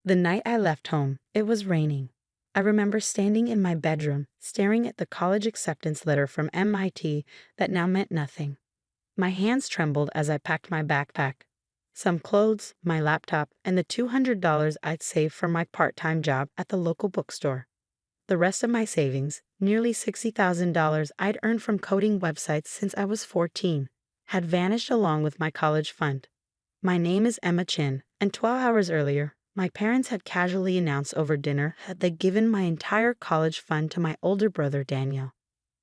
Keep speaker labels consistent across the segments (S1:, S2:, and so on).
S1: The night I left home, it was raining. I remember standing in my bedroom, staring at the college acceptance letter from MIT that now meant nothing. My hands trembled as I packed my backpack. Some clothes, my laptop, and the $200 I'd saved from my part-time job at the local bookstore. The rest of my savings, nearly $60,000 I'd earned from coding websites since I was 14, had vanished along with my college fund. My name is Emma Chin, and 12 hours earlier, my parents had casually announced over dinner that they'd given my entire college fund to my older brother Daniel.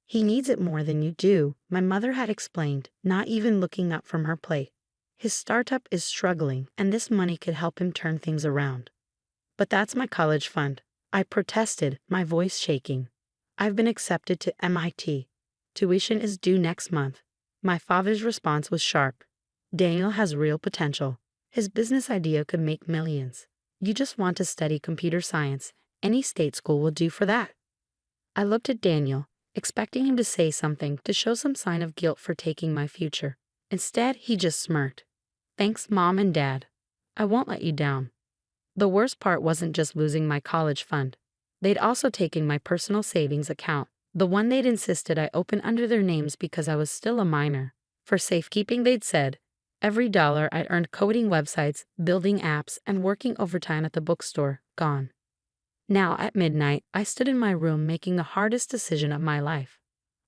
S1: He needs it more than you do, my mother had explained, not even looking up from her plate. His startup is struggling, and this money could help him turn things around. But that's my college fund. I protested, my voice shaking. I've been accepted to MIT. Tuition is due next month. My father's response was sharp. Daniel has real potential. His business idea could make millions. You just want to study computer science. Any state school will do for that. I looked at Daniel, expecting him to say something to show some sign of guilt for taking my future. Instead, he just smirked. Thanks, Mom and Dad. I won't let you down. The worst part wasn't just losing my college fund. They'd also taken my personal savings account, the one they'd insisted I open under their names because I was still a minor. For safekeeping, they'd said, every dollar I'd earned coding websites, building apps, and working overtime at the bookstore, gone. Now, at midnight, I stood in my room making the hardest decision of my life.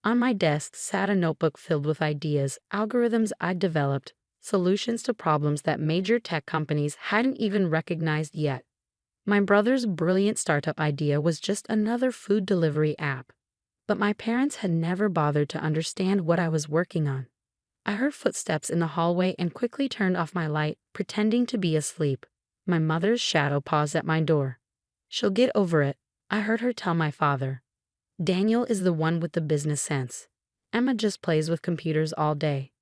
S1: On my desk sat a notebook filled with ideas, algorithms I'd developed, solutions to problems that major tech companies hadn't even recognized yet. My brother's brilliant startup idea was just another food delivery app. But my parents had never bothered to understand what I was working on. I heard footsteps in the hallway and quickly turned off my light, pretending to be asleep. My mother's shadow paused at my door. She'll get over it, I heard her tell my father. Daniel is the one with the business sense. Emma just plays with computers all day.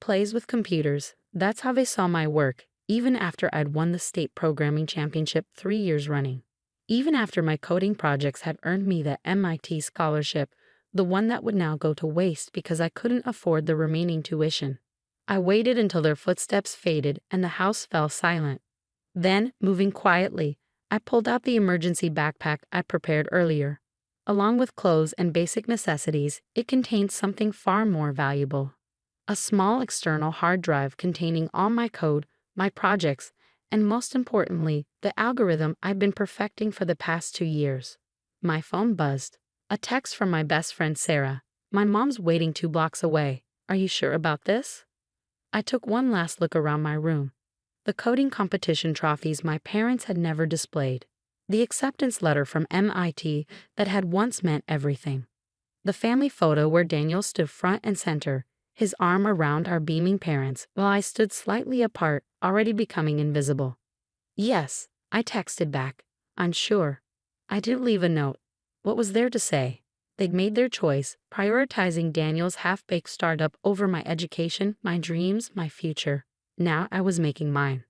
S1: Plays with computers, that's how they saw my work, even after I'd won the state programming championship 3 years running. Even after my coding projects had earned me the MIT scholarship, the one that would now go to waste because I couldn't afford the remaining tuition. I waited until their footsteps faded and the house fell silent. Then, moving quietly, I pulled out the emergency backpack I prepared earlier. Along with clothes and basic necessities, it contained something far more valuable. A small external hard drive containing all my code, my projects, and most importantly, the algorithm I've been perfecting for the past 2 years. My phone buzzed. A text from my best friend Sarah. My mom's waiting 2 blocks away. Are you sure about this? I took one last look around my room. The coding competition trophies my parents had never displayed. The acceptance letter from MIT that had once meant everything. The family photo where Daniel stood front and center, his arm around our beaming parents, while I stood slightly apart, already becoming invisible. Yes, I texted back. I'm sure. I didn't leave a note. What was there to say? They'd made their choice, prioritizing Daniel's half-baked startup over my education, my dreams, my future. Now I was making mine.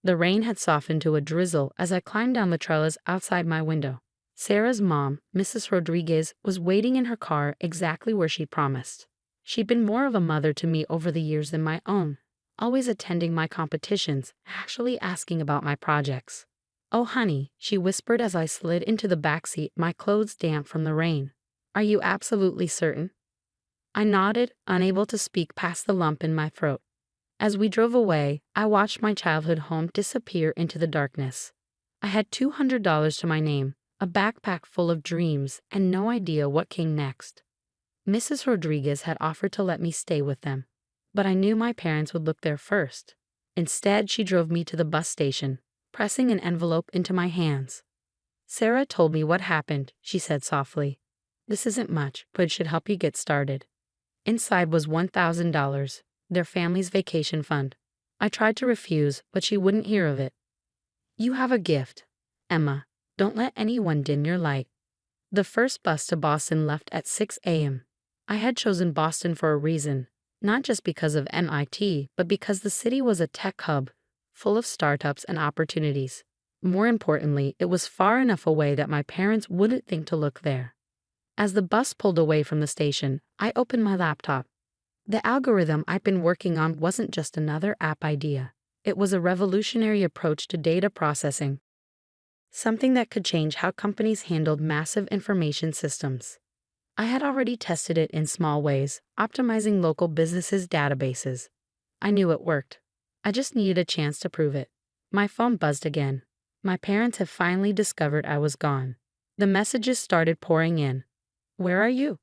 S1: The rain had softened to a drizzle as I climbed down the trellis outside my window. Sarah's mom, Mrs. Rodriguez, was waiting in her car exactly where she promised. She'd been more of a mother to me over the years than my own, always attending my competitions, actually asking about my projects. Oh honey, she whispered as I slid into the backseat, my clothes damp from the rain. Are you absolutely certain? I nodded, unable to speak past the lump in my throat. As we drove away, I watched my childhood home disappear into the darkness. I had $200 to my name, a backpack full of dreams, and no idea what came next. Mrs. Rodriguez had offered to let me stay with them, but I knew my parents would look there first. Instead, she drove me to the bus station, pressing an envelope into my hands. Sarah told me what happened, she said softly. This isn't much, but it should help you get started. Inside was $1,000, their family's vacation fund. I tried to refuse, but she wouldn't hear of it. You have a gift, Emma. Don't let anyone dim your light. The first bus to Boston left at 6 a.m. I had chosen Boston for a reason, not just because of MIT, but because the city was a tech hub, full of startups and opportunities. More importantly, it was far enough away that my parents wouldn't think to look there. As the bus pulled away from the station, I opened my laptop. The algorithm I'd been working on wasn't just another app idea. It was a revolutionary approach to data processing. something that could change how companies handled massive information systems. I had already tested it in small ways, optimizing local businesses' databases. I knew it worked. I just needed a chance to prove it. My phone buzzed again. My parents had finally discovered I was gone. The messages started pouring in. "Where are you?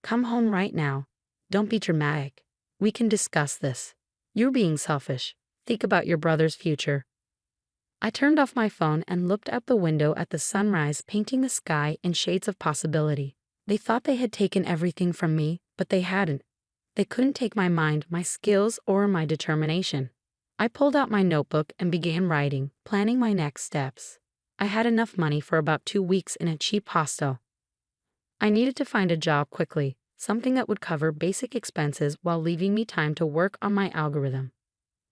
S1: Come home right now. Don't be dramatic. We can discuss this. You're being selfish. Think about your brother's future." I turned off my phone and looked out the window at the sunrise painting the sky in shades of possibility. They thought they had taken everything from me, but they hadn't. They couldn't take my mind, my skills, or my determination. I pulled out my notebook and began writing, planning my next steps. I had enough money for about 2 weeks in a cheap hostel. I needed to find a job quickly, something that would cover basic expenses while leaving me time to work on my algorithm.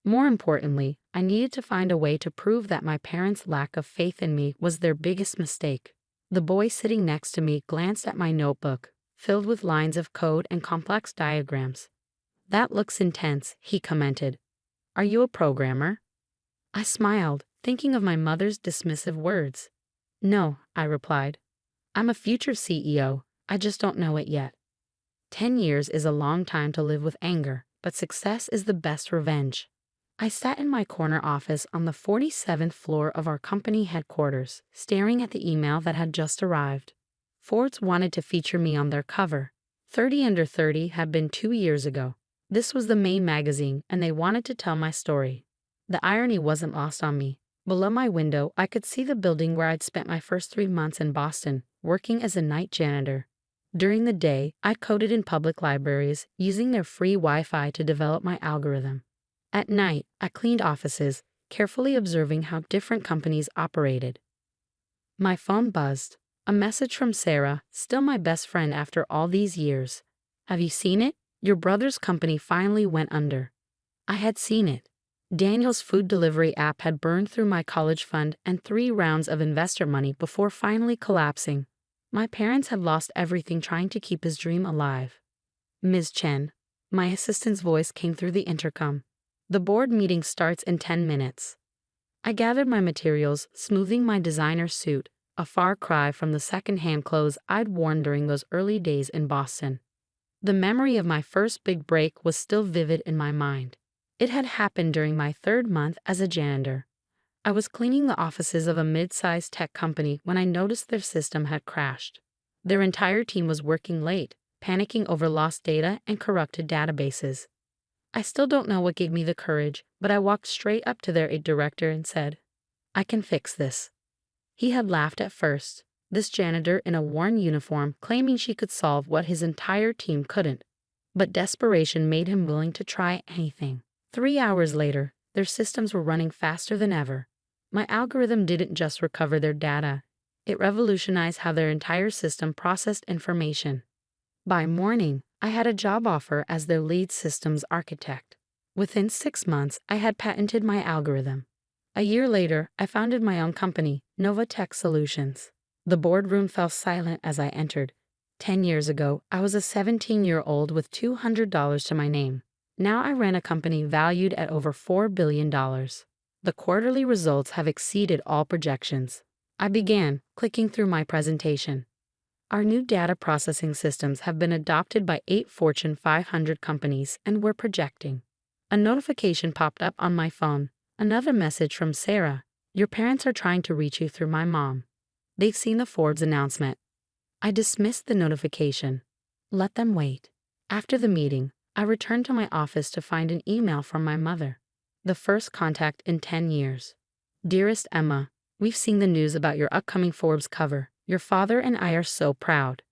S1: More importantly, I needed to find a way to prove that my parents' lack of faith in me was their biggest mistake. The boy sitting next to me glanced at my notebook, filled with lines of code and complex diagrams. "That looks intense," he commented. "Are you a programmer?" I smiled, thinking of my mother's dismissive words. "No," I replied. "I'm a future CEO, I just don't know it yet." 10 years is a long time to live with anger, but success is the best revenge. I sat in my corner office on the 47th floor of our company headquarters, staring at the email that had just arrived. Forbes wanted to feature me on their cover. 30 Under 30 had been 2 years ago. This was the main magazine, and they wanted to tell my story. The irony wasn't lost on me. Below my window, I could see the building where I'd spent my first 3 months in Boston, working as a night janitor. During the day, I coded in public libraries, using their free Wi-Fi to develop my algorithm. At night, I cleaned offices, carefully observing how different companies operated. My phone buzzed. A message from Sarah, still my best friend after all these years. "Have you seen it? Your brother's company finally went under." I had seen it. Daniel's food delivery app had burned through my college fund and 3 rounds of investor money before finally collapsing. My parents had lost everything trying to keep his dream alive. "Ms. Chen," my assistant's voice came through the intercom. "The board meeting starts in 10 minutes. I gathered my materials, smoothing my designer suit, a far cry from the second-hand clothes I'd worn during those early days in Boston. The memory of my first big break was still vivid in my mind. It had happened during my 3rd month as a janitor. I was cleaning the offices of a mid-sized tech company when I noticed their system had crashed. Their entire team was working late, panicking over lost data and corrupted databases. I still don't know what gave me the courage, but I walked straight up to their director and said, "I can fix this." He had laughed at first, this janitor in a worn uniform claiming she could solve what his entire team couldn't. But desperation made him willing to try anything. 3 hours later, their systems were running faster than ever. My algorithm didn't just recover their data, it revolutionized how their entire system processed information. By morning, I had a job offer as their lead systems architect. Within 6 months, I had patented my algorithm. A year later, I founded my own company, Nova Tech Solutions. The boardroom fell silent as I entered. 10 years ago, I was a 17-year-old with $200 to my name. Now I ran a company valued at over $4 billion. The quarterly results have exceeded all projections. I began, clicking through my presentation. Our new data processing systems have been adopted by 8 Fortune 500 companies, and we're projecting. A notification popped up on my phone. Another message from Sarah. "Your parents are trying to reach you through my mom. They've seen the Forbes announcement." I dismissed the notification. Let them wait. After the meeting, I returned to my office to find an email from my mother. The first contact in 10 years. "Dearest Emma, we've seen the news about your upcoming Forbes cover. Your father and I are so proud.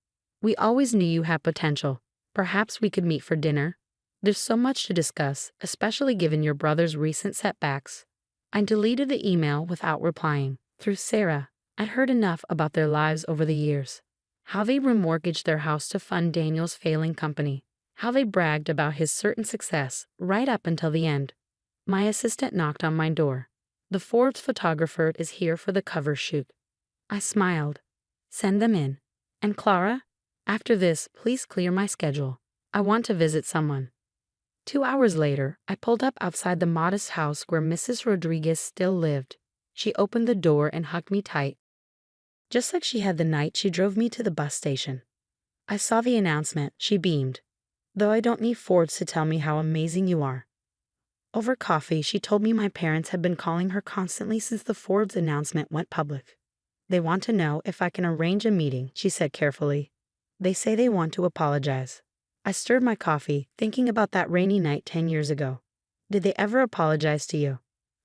S1: We always knew you had potential. Perhaps we could meet for dinner. There's so much to discuss, especially given your brother's recent setbacks." I deleted the email without replying. Through Sarah, I'd heard enough about their lives over the years. How they remortgaged their house to fund Daniel's failing company. How they bragged about his certain success right up until the end. My assistant knocked on my door. "The Forbes photographer is here for the cover shoot." I smiled. "Send them in. And Clara, after this, please clear my schedule. I want to visit someone." 2 hours later, I pulled up outside the modest house where Mrs. Rodriguez still lived. She opened the door and hugged me tight. just like she had the night she drove me to the bus station. I saw the announcement, she beamed. Though I don't need Forbes to tell me how amazing you are. Over coffee, she told me my parents had been calling her constantly since the Forbes announcement went public. They want to know if I can arrange a meeting, she said carefully. They say they want to apologize. I stirred my coffee, thinking about that rainy night 10 years ago. Did they ever apologize to you?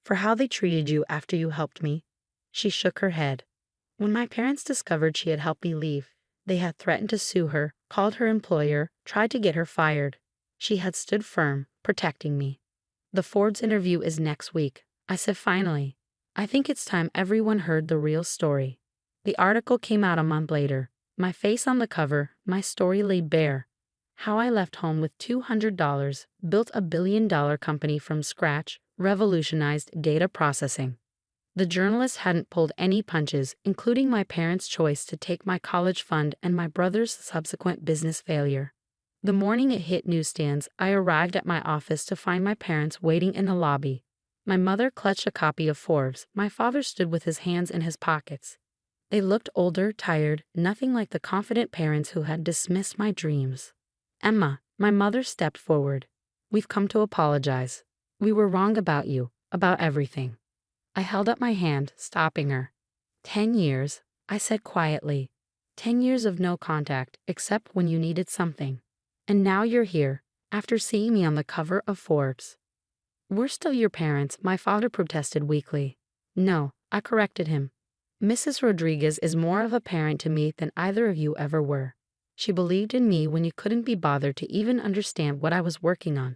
S1: For how they treated you after you helped me? She shook her head. When my parents discovered she had helped me leave, they had threatened to sue her, called her employer, tried to get her fired. She had stood firm, protecting me. The Forbes interview is next week, I said finally. I think it's time everyone heard the real story. The article came out a month later. My face on the cover, my story laid bare. How I left home with $200, built a billion-dollar company from scratch, revolutionized data processing. The journalist hadn't pulled any punches, including my parents' choice to take my college fund and my brother's subsequent business failure. The morning it hit newsstands, I arrived at my office to find my parents waiting in the lobby. My mother clutched a copy of Forbes. My father stood with his hands in his pockets. They looked older, tired, nothing like the confident parents who had dismissed my dreams. Emma, my mother stepped forward. We've come to apologize. We were wrong about you, about everything. I held up my hand, stopping her. 10 years, I said quietly. 10 years of no contact, except when you needed something. And now you're here, after seeing me on the cover of Forbes. We're still your parents, my father protested weakly. No, I corrected him. Mrs. Rodriguez is more of a parent to me than either of you ever were. She believed in me when you couldn't be bothered to even understand what I was working on.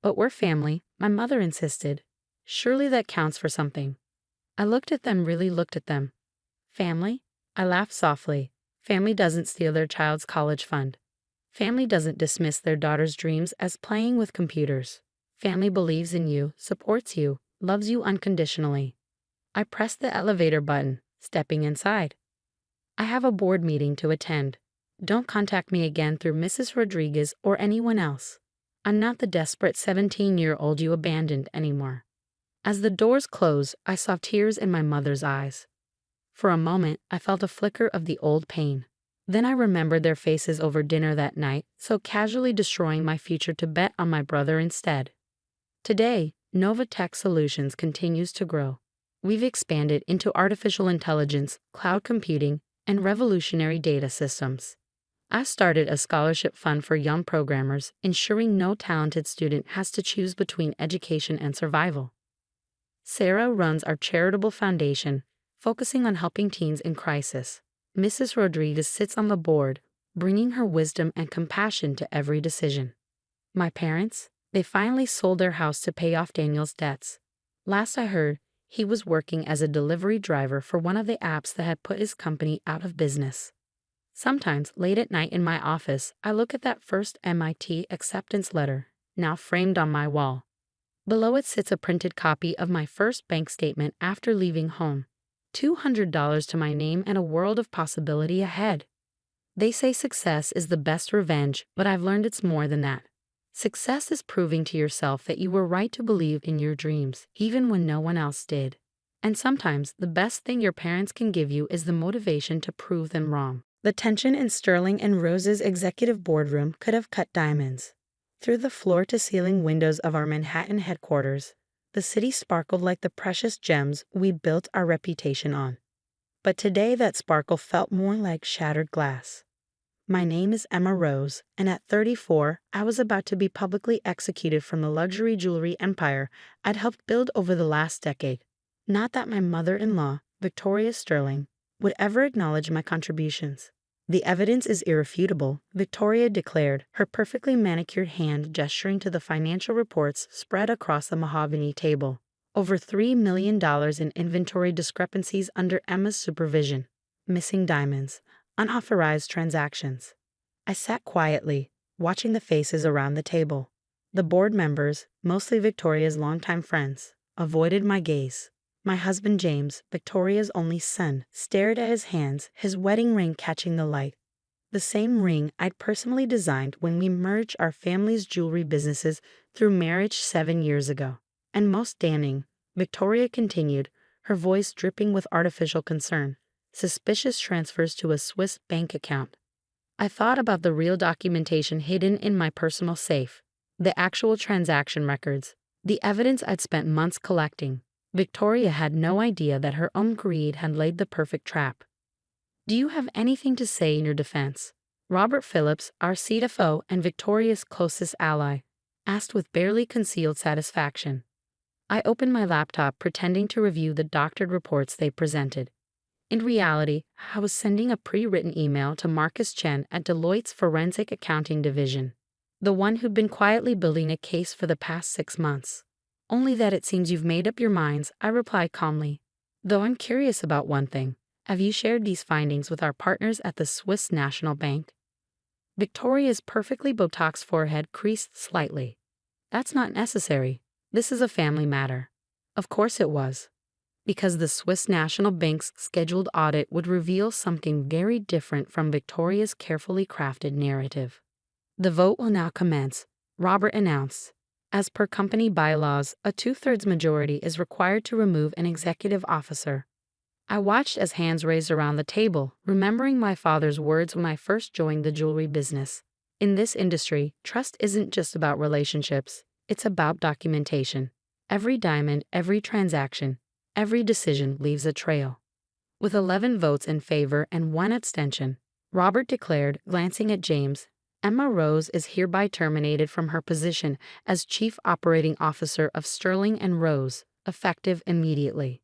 S1: But we're family, my mother insisted. Surely that counts for something. I looked at them, really looked at them. Family? I laughed softly. Family doesn't steal their child's college fund. Family doesn't dismiss their daughter's dreams as playing with computers. Family believes in you, supports you, loves you unconditionally. I pressed the elevator button, stepping inside. I have a board meeting to attend. Don't contact me again through Mrs. Rodriguez or anyone else. I'm not the desperate 17-year-old you abandoned anymore. As the doors closed, I saw tears in my mother's eyes. For a moment, I felt a flicker of the old pain. Then I remembered their faces over dinner that night, so casually destroying my future to bet on my brother instead. Today, Nova Tech Solutions continues to grow. We've expanded into artificial intelligence, cloud computing, and revolutionary data systems. I started a scholarship fund for young programmers, ensuring no talented student has to choose between education and survival. Sarah runs our charitable foundation, focusing on helping teens in crisis. Mrs. Rodriguez sits on the board, bringing her wisdom and compassion to every decision. My parents, they finally sold their house to pay off Daniel's debts. Last I heard, he was working as a delivery driver for one of the apps that had put his company out of business. Sometimes, late at night in my office, I look at that first MIT acceptance letter, now framed on my wall. Below it sits a printed copy of my first bank statement after leaving home. $200 to my name and a world of possibility ahead. They say success is the best revenge, but I've learned it's more than that. Success is proving to yourself that you were right to believe in your dreams, even when no one else did. And sometimes, the best thing your parents can give you is the motivation to prove them wrong. The tension in Sterling and Rose's executive boardroom could have cut diamonds. Through the floor-to-ceiling windows of our Manhattan headquarters, the city sparkled like the precious gems we built our reputation on. But today that sparkle felt more like shattered glass. My name is Emma Rose, and at 34, I was about to be publicly executed from the luxury jewelry empire I'd helped build over the last decade. Not that my mother-in-law, Victoria Sterling, would ever acknowledge my contributions. The evidence is irrefutable, Victoria declared, her perfectly manicured hand gesturing to the financial reports spread across the mahogany table. Over $3 million in inventory discrepancies under Emma's supervision. Missing diamonds. Unauthorized transactions. I sat quietly, watching the faces around the table. The board members, mostly Victoria's longtime friends, avoided my gaze. My husband James, Victoria's only son, stared at his hands, his wedding ring catching the light. The same ring I'd personally designed when we merged our family's jewelry businesses through marriage 7 years ago. And most damning, Victoria continued, her voice dripping with artificial concern. Suspicious transfers to a Swiss bank account. I thought about the real documentation hidden in my personal safe, the actual transaction records, the evidence I'd spent months collecting. Victoria had no idea that her own greed had laid the perfect trap. Do you have anything to say in your defense? Robert Phillips, our CFO and Victoria's closest ally, asked with barely concealed satisfaction. I opened my laptop pretending to review the doctored reports they presented. In reality, I was sending a pre-written email to Marcus Chen at Deloitte's Forensic Accounting Division, the one who'd been quietly building a case for the past 6 months. Only that it seems you've made up your minds, I replied calmly. Though I'm curious about one thing. Have you shared these findings with our partners at the Swiss National Bank? Victoria's perfectly Botox forehead creased slightly. That's not necessary. This is a family matter. Of course it was. Because the Swiss National Bank's scheduled audit would reveal something very different from Victoria's carefully crafted narrative. The vote will now commence, Robert announced. As per company bylaws, a 2/3 majority is required to remove an executive officer. I watched as hands raised around the table, remembering my father's words when I first joined the jewelry business. In this industry, trust isn't just about relationships, it's about documentation. Every diamond, every transaction, every decision leaves a trail. With 11 votes in favor and 1 abstention, Robert declared, glancing at James, Emma Rose is hereby terminated from her position as Chief Operating Officer of Sterling & Rose, effective immediately.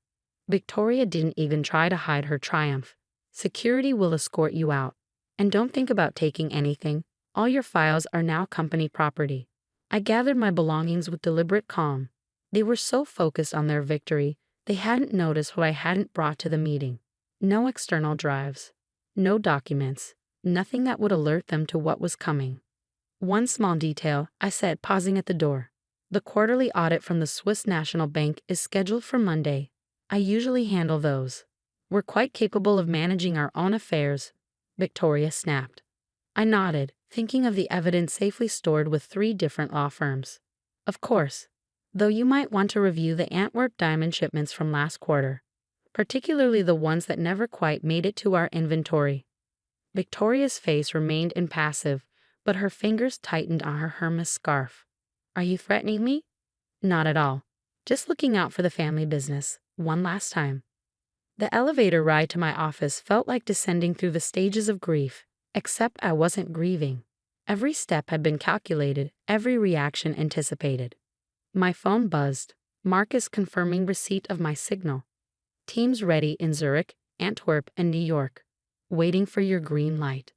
S1: Victoria didn't even try to hide her triumph. Security will escort you out. And don't think about taking anything. All your files are now company property. I gathered my belongings with deliberate calm. They were so focused on their victory, they hadn't noticed what I hadn't brought to the meeting. No external drives. No documents. Nothing that would alert them to what was coming. One small detail, I said, pausing at the door. The quarterly audit from the Swiss National Bank is scheduled for Monday. I usually handle those. We're quite capable of managing our own affairs, Victoria snapped. I nodded, thinking of the evidence safely stored with 3 different law firms. Of course. Though you might want to review the Antwerp diamond shipments from last quarter, particularly the ones that never quite made it to our inventory. Victoria's face remained impassive, but her fingers tightened on her Hermes scarf. Are you threatening me? Not at all. Just looking out for the family business. One last time. The elevator ride to my office felt like descending through the stages of grief, except I wasn't grieving. Every step had been calculated, every reaction anticipated. My phone buzzed, Marcus confirming receipt of my signal. Teams ready in Zurich, Antwerp, and New York, waiting for your green light.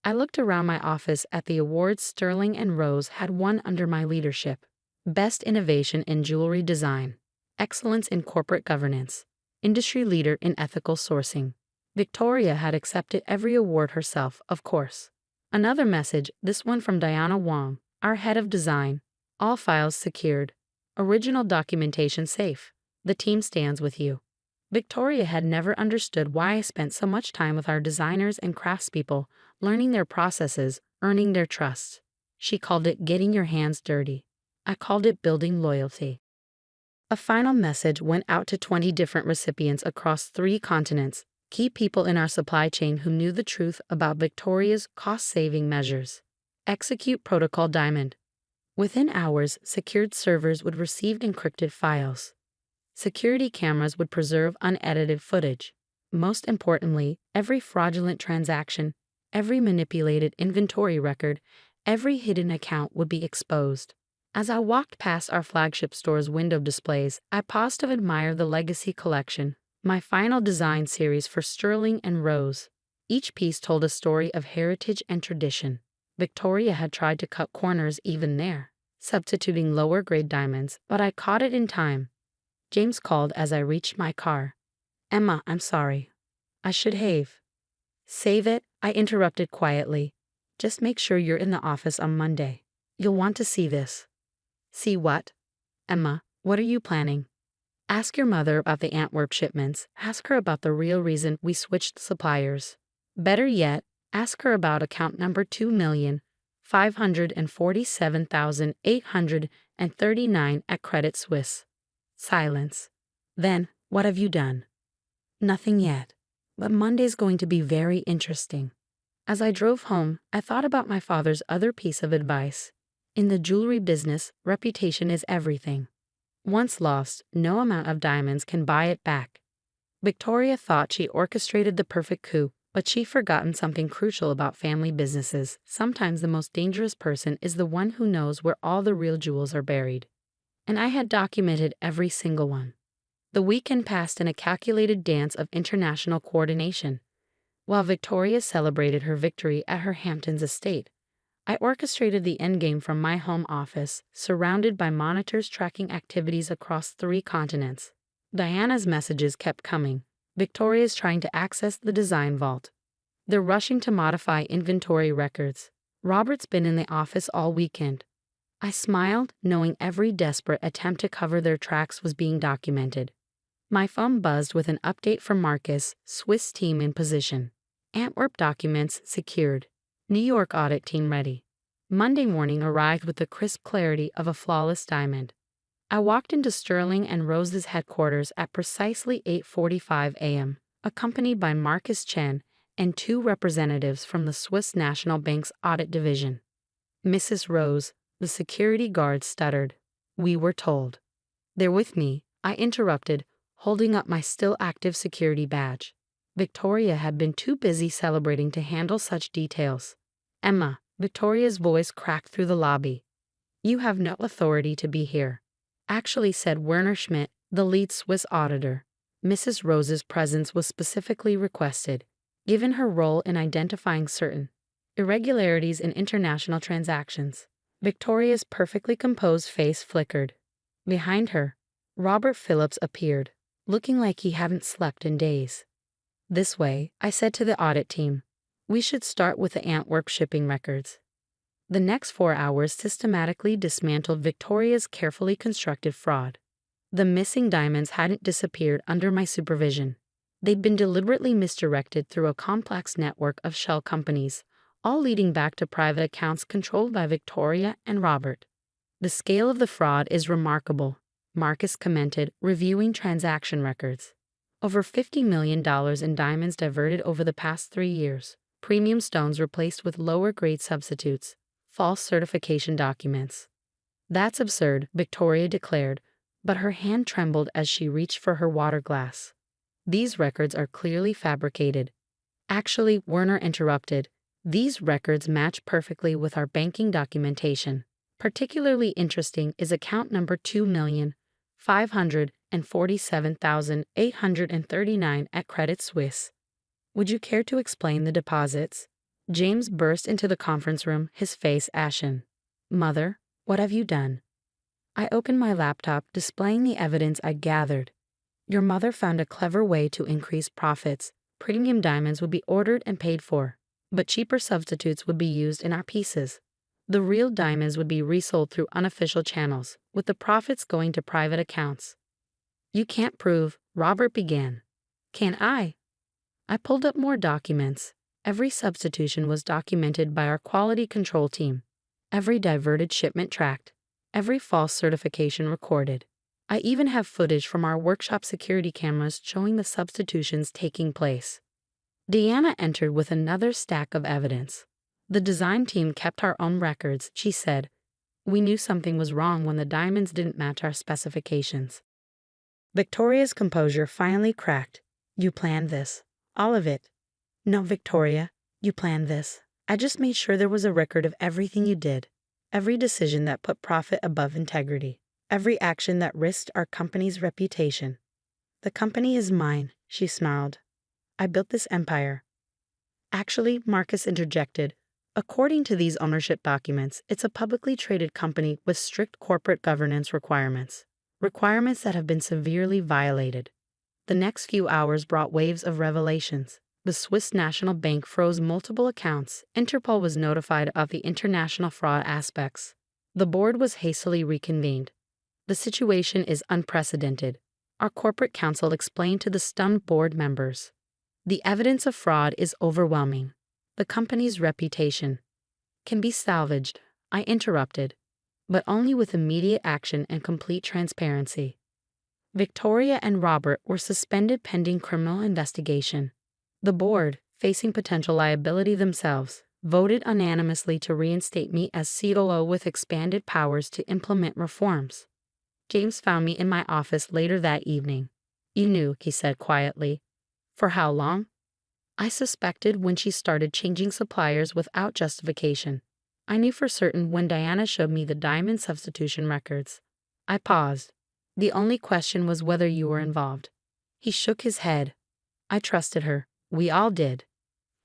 S1: I looked around my office at the awards Sterling & Rose had won under my leadership. Best Innovation in Jewelry Design. Excellence in Corporate Governance, Industry Leader in Ethical Sourcing. Victoria had accepted every award herself, of course. Another message, this one from Diana Wong, our head of design. All files secured. Original documentation safe. The team stands with you. Victoria had never understood why I spent so much time with our designers and craftspeople, learning their processes, earning their trust. She called it getting your hands dirty. I called it building loyalty. A final message went out to 20 different recipients across 3 continents, key people in our supply chain who knew the truth about Victoria's cost-saving measures. Execute Protocol Diamond. Within hours, secured servers would receive encrypted files. Security cameras would preserve unedited footage. Most importantly, every fraudulent transaction, every manipulated inventory record, every hidden account would be exposed. As I walked past our flagship store's window displays, I paused to admire the Legacy Collection, my final design series for Sterling & Rose. Each piece told a story of heritage and tradition. Victoria had tried to cut corners even there, substituting lower-grade diamonds, but I caught it in time. James called as I reached my car. Emma, I'm sorry. I should have. Save it, I interrupted quietly. Just make sure you're in the office on Monday. You'll want to see this. See what? Emma, what are you planning? Ask your mother about the Antwerp shipments. Ask her about the real reason we switched suppliers. Better yet, ask her about account number 2,547,839 at Credit Suisse. Silence. Then, what have you done? Nothing yet. But Monday's going to be very interesting. As I drove home, I thought about my father's other piece of advice. In the jewelry business, reputation is everything. Once lost, no amount of diamonds can buy it back. Victoria thought she orchestrated the perfect coup, but she'd forgotten something crucial about family businesses. Sometimes the most dangerous person is the one who knows where all the real jewels are buried. And I had documented every single one. The weekend passed in a calculated dance of international coordination. While Victoria celebrated her victory at her Hamptons estate, I orchestrated the endgame from my home office, surrounded by monitors tracking activities across 3 continents. Diana's messages kept coming. Victoria's trying to access the design vault. They're rushing to modify inventory records. Robert's been in the office all weekend. I smiled, knowing every desperate attempt to cover their tracks was being documented. My phone buzzed with an update from Marcus, Swiss team in position. Antwerp documents secured. New York audit team ready. Monday morning arrived with the crisp clarity of a flawless diamond. I walked into Sterling and Rose's headquarters at precisely 8:45 a.m., accompanied by Marcus Chen and 2 representatives from the Swiss National Bank's audit division. Mrs. Rose, the security guard, stuttered. "We were told." "They're with me," I interrupted, holding up my still active security badge. Victoria had been too busy celebrating to handle such details. "Emma," Victoria's voice cracked through the lobby. "You have no authority to be here," actually said Werner Schmidt, the lead Swiss auditor. Mrs. Rose's presence was specifically requested, given her role in identifying certain irregularities in international transactions. Victoria's perfectly composed face flickered. Behind her, Robert Phillips appeared, looking like he hadn't slept in days. "This way," I said to the audit team. "We should start with the Antwerp shipping records." The next 4 hours systematically dismantled Victoria's carefully constructed fraud. The missing diamonds hadn't disappeared under my supervision. They'd been deliberately misdirected through a complex network of shell companies, all leading back to private accounts controlled by Victoria and Robert. "The scale of the fraud is remarkable," Marcus commented, reviewing transaction records. "Over $50 million in diamonds diverted over the past 3 years, premium stones replaced with lower-grade substitutes, false certification documents." "That's absurd," Victoria declared, but her hand trembled as she reached for her water glass. "These records are clearly fabricated." "Actually," Werner interrupted, "these records match perfectly with our banking documentation. Particularly interesting is account number 2,547,839 at Credit Suisse. Would you care to explain the deposits?" James burst into the conference room, his face ashen. "Mother, what have you done?" I opened my laptop, displaying the evidence I gathered. "Your mother found a clever way to increase profits. Premium diamonds would be ordered and paid for, but cheaper substitutes would be used in our pieces. The real diamonds would be resold through unofficial channels, with the profits going to private accounts." "You can't prove," Robert began. "Can I?" I pulled up more documents. Every substitution was documented by our quality control team. Every diverted shipment tracked. Every false certification recorded. I even have footage from our workshop security cameras showing the substitutions taking place. Deanna entered with another stack of evidence. "The design team kept our own records," she said. "We knew something was wrong when the diamonds didn't match our specifications." Victoria's composure finally cracked. "You planned this. All of it." "No, Victoria, you planned this. I just made sure there was a record of everything you did. Every decision that put profit above integrity. Every action that risked our company's reputation." "The company is mine," she snarled. "I built this empire." "Actually," Marcus interjected, "according to these ownership documents, it's a publicly traded company with strict corporate governance requirements. Requirements that have been severely violated." The next few hours brought waves of revelations. The Swiss National Bank froze multiple accounts. Interpol was notified of the international fraud aspects. The board was hastily reconvened. "The situation is unprecedented," our corporate counsel explained to the stunned board members. "The evidence of fraud is overwhelming. The company's reputation can be salvaged," I interrupted, "but only with immediate action and complete transparency." Victoria and Robert were suspended pending criminal investigation. The board, facing potential liability themselves, voted unanimously to reinstate me as COO with expanded powers to implement reforms. James found me in my office later that evening. "You knew," he said quietly. "For how long?" "I suspected when she started changing suppliers without justification. I knew for certain when Diana showed me the diamond substitution records." I paused. "The only question was whether you were involved." He shook his head. "I trusted her. We all did."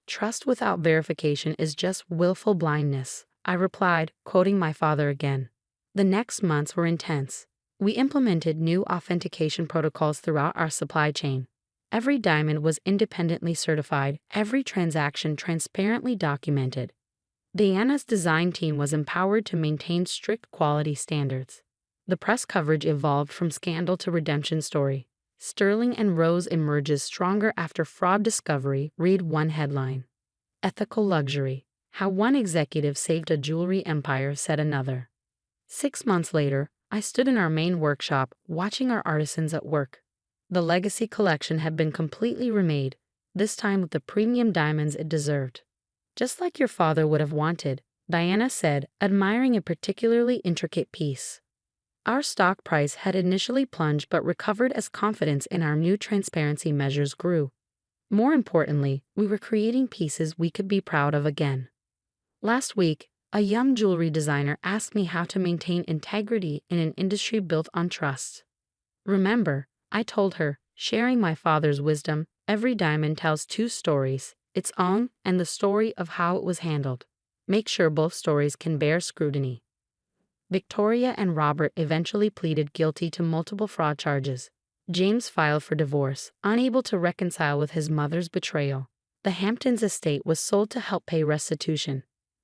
S1: "Trust without verification is just willful blindness," I replied, quoting my father again. The next months were intense. We implemented new authentication protocols throughout our supply chain. Every diamond was independently certified, every transaction transparently documented. Diana's design team was empowered to maintain strict quality standards. The press coverage evolved from scandal to redemption story. "Sterling and Rose emerges stronger after fraud discovery," read one headline. "Ethical luxury. How one executive saved a jewelry empire," said another. 6 months later, I stood in our main workshop, watching our artisans at work. The legacy collection had been completely remade, this time with the premium diamonds it deserved. "Just like your father would have wanted," Diana said, admiring a particularly intricate piece. Our stock price had initially plunged but recovered as confidence in our new transparency measures grew. More importantly, we were creating pieces we could be proud of again. Last week, a young jewelry designer asked me how to maintain integrity in an industry built on trust. "Remember," I told her, sharing my father's wisdom, "every diamond tells two stories, its own and the story of how it was handled. Make sure both stories can bear scrutiny." Victoria and Robert eventually pleaded guilty to multiple fraud charges. James filed for divorce, unable to reconcile with his mother's betrayal. The Hamptons estate was sold to help pay restitution.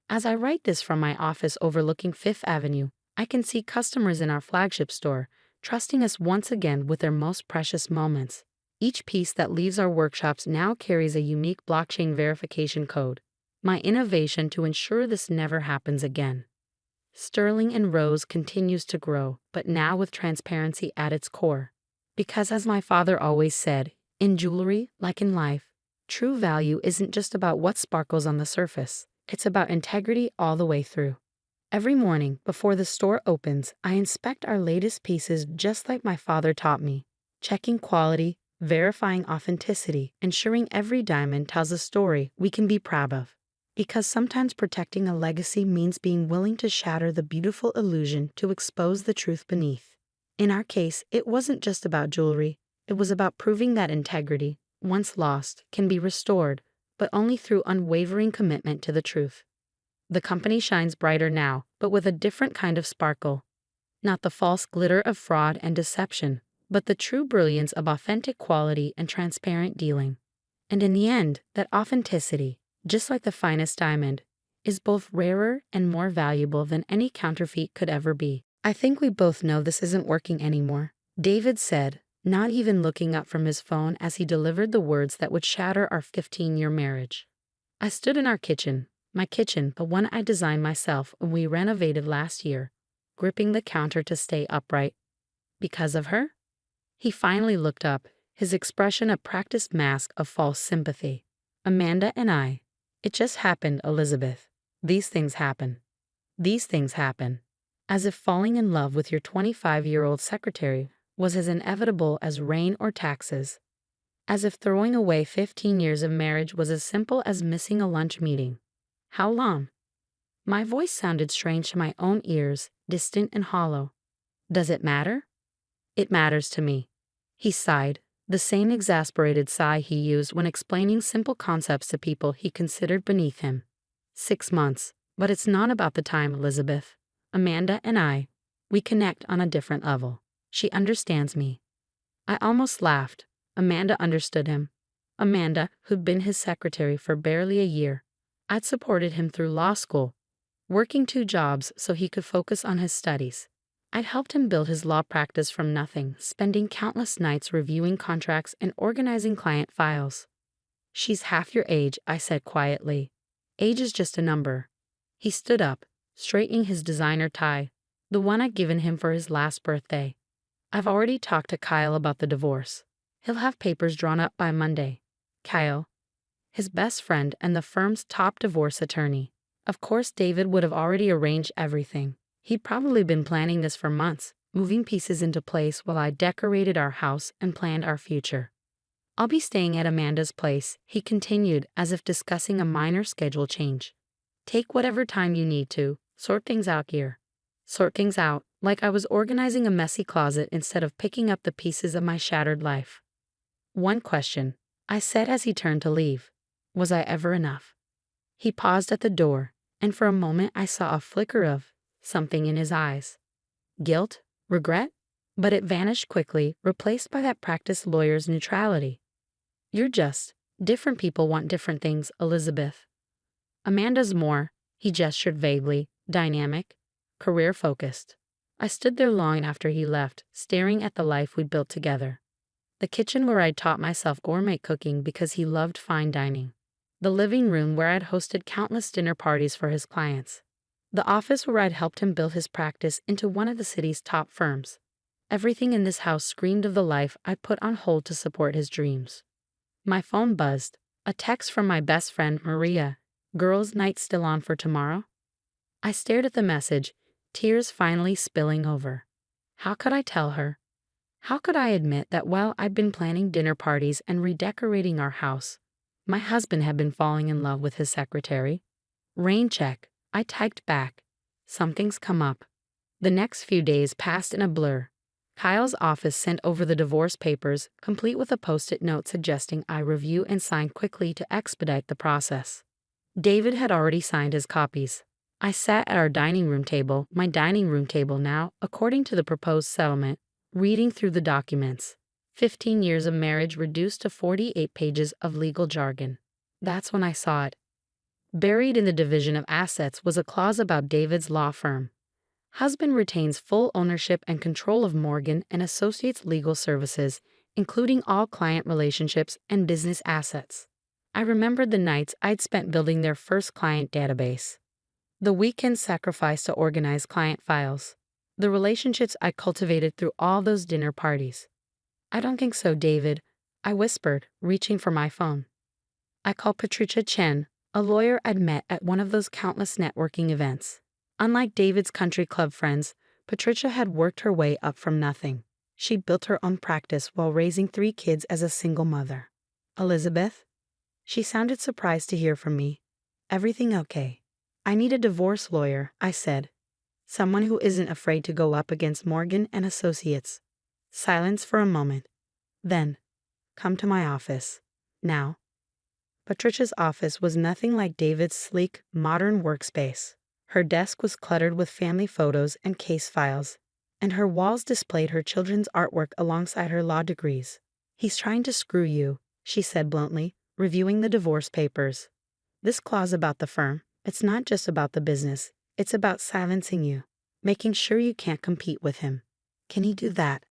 S1: As I write this from my office overlooking Fifth Avenue, I can see customers in our flagship store, trusting us once again with their most precious moments. Each piece that leaves our workshops now carries a unique blockchain verification code. My innovation to ensure this never happens again. Sterling and Rose continues to grow, but now with transparency at its core. Because as my father always said, in jewelry, like in life, true value isn't just about what sparkles on the surface, it's about integrity all the way through. Every morning, before the store opens, I inspect our latest pieces just like my father taught me, checking quality, verifying authenticity, ensuring every diamond tells a story we can be proud of. Because sometimes protecting a legacy means being willing to shatter the beautiful illusion to expose the truth beneath. In our case, it wasn't just about jewelry, it was about proving that integrity, once lost, can be restored, but only through unwavering commitment to the truth. The company shines brighter now, but with a different kind of sparkle. Not the false glitter of fraud and deception, but the true brilliance of authentic quality and transparent dealing. And in the end, that authenticity, just like the finest diamond, is both rarer and more valuable than any counterfeit could ever be. "I think we both know this isn't working anymore," David said, not even looking up from his phone as he delivered the words that would shatter our 15-year marriage. I stood in our kitchen, my kitchen, the one I designed myself when we renovated last year, gripping the counter to stay upright. "Because of her?" He finally looked up, his expression a practiced mask of false sympathy. "Amanda and I. It just happened, Elizabeth. These things happen. These things happen." As if falling in love with your 25-year-old secretary was as inevitable as rain or taxes. As if throwing away 15 years of marriage was as simple as missing a lunch meeting. "How long?" My voice sounded strange to my own ears, distant and hollow. "Does it matter?" "It matters to me." He sighed, the same exasperated sigh he used when explaining simple concepts to people he considered beneath him. 6 months, but it's not about the time, Elizabeth. Amanda and I, we connect on a different level. She understands me. I almost laughed. Amanda understood him. Amanda, who'd been his secretary for barely a year. I'd supported him through law school, working 2 jobs so he could focus on his studies. I'd helped him build his law practice from nothing, spending countless nights reviewing contracts and organizing client files. "She's half your age," I said quietly. "Age is just a number." He stood up, straightening his designer tie, the one I'd given him for his last birthday. "I've already talked to Kyle about the divorce. He'll have papers drawn up by Monday." "Kyle?" his best friend, and the firm's top divorce attorney. Of course, David would have already arranged everything. He'd probably been planning this for months, moving pieces into place while I decorated our house and planned our future. I'll be staying at Amanda's place, he continued, as if discussing a minor schedule change. Take whatever time you need to, sort things out here. Sort things out, like I was organizing a messy closet instead of picking up the pieces of my shattered life. One question, I said as he turned to leave. Was I ever enough? He paused at the door, and for a moment I saw a flicker of something in his eyes. Guilt? Regret? But it vanished quickly, replaced by that practiced lawyer's neutrality. You're just, different people want different things, Elizabeth. Amanda's more, he gestured vaguely, dynamic, career-focused. I stood there long after he left, staring at the life we'd built together. The kitchen where I'd taught myself gourmet cooking because he loved fine dining. The living room where I'd hosted countless dinner parties for his clients. The office where I'd helped him build his practice into one of the city's top firms. Everything in this house screamed of the life I'd put on hold to support his dreams. My phone buzzed, a text from my best friend Maria. Girls' night still on for tomorrow? I stared at the message, tears finally spilling over. How could I tell her? How could I admit that while I'd been planning dinner parties and redecorating our house, my husband had been falling in love with his secretary? Rain check, I typed back. Something's come up. The next few days passed in a blur. Kyle's office sent over the divorce papers, complete with a post-it note suggesting I review and sign quickly to expedite the process. David had already signed his copies. I sat at our dining room table, my dining room table now, according to the proposed settlement, reading through the documents. 15 years of marriage reduced to 48 pages of legal jargon. That's when I saw it. Buried in the division of assets was a clause about David's law firm. Husband retains full ownership and control of Morgan and Associates legal services, including all client relationships and business assets. I remembered the nights I'd spent building their first client database. The weekends sacrificed to organize client files. The relationships I cultivated through all those dinner parties. I don't think so, David, I whispered, reaching for my phone. I called Patricia Chen, a lawyer I'd met at one of those countless networking events. Unlike David's country club friends, Patricia had worked her way up from nothing. She'd built her own practice while raising 3 kids as a single mother. Elizabeth? She sounded surprised to hear from me. Everything okay? I need a divorce lawyer, I said. Someone who isn't afraid to go up against Morgan and Associates. Silence for a moment. Then, come to my office. Now. Patricia's office was nothing like David's sleek, modern workspace. Her desk was cluttered with family photos and case files, and her walls displayed her children's artwork alongside her law degrees. He's trying to screw you, she said bluntly, reviewing the divorce papers. This clause about the firm, it's not just about the business, it's about silencing you, making sure you can't compete with him. Can he do that?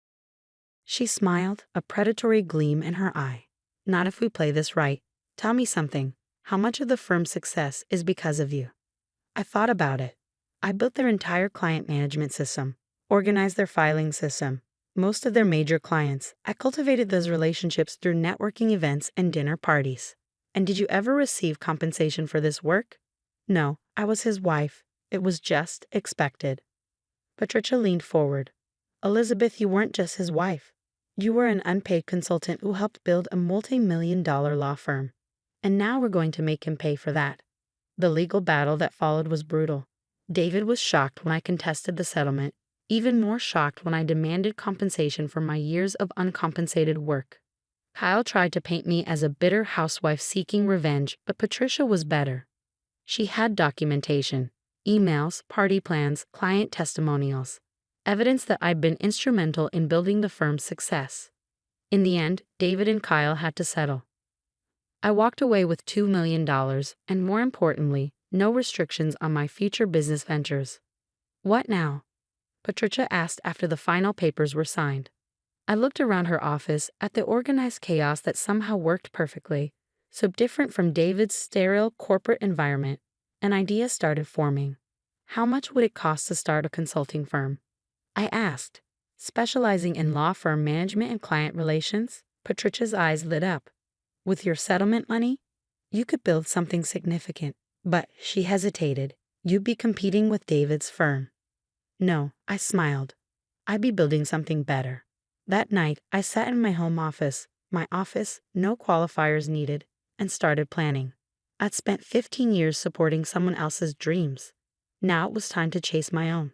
S1: She smiled, a predatory gleam in her eye. Not if we play this right. Tell me something. How much of the firm's success is because of you? I thought about it. I built their entire client management system, organized their filing system, most of their major clients. I cultivated those relationships through networking events and dinner parties. And did you ever receive compensation for this work? No, I was his wife. It was just expected. Patricia leaned forward. Elizabeth, you weren't just his wife. You were an unpaid consultant who helped build a multi-million-dollar law firm. And now we're going to make him pay for that. The legal battle that followed was brutal. David was shocked when I contested the settlement, even more shocked when I demanded compensation for my years of uncompensated work. Kyle tried to paint me as a bitter housewife seeking revenge, but Patricia was better. She had documentation, emails, party plans, client testimonials, evidence that I'd been instrumental in building the firm's success. In the end, David and Kyle had to settle. I walked away with $2 million and, more importantly, no restrictions on my future business ventures. What now? Patricia asked after the final papers were signed. I looked around her office at the organized chaos that somehow worked perfectly, so different from David's sterile corporate environment. An idea started forming. How much would it cost to start a consulting firm? I asked. Specializing in law firm management and client relations? Patricia's eyes lit up. With your settlement money? You could build something significant. But she hesitated. You'd be competing with David's firm. No, I smiled. I'd be building something better. That night, I sat in my office, no qualifiers needed, and started planning. I'd spent 15 years supporting someone else's dreams. Now it was time to chase my own.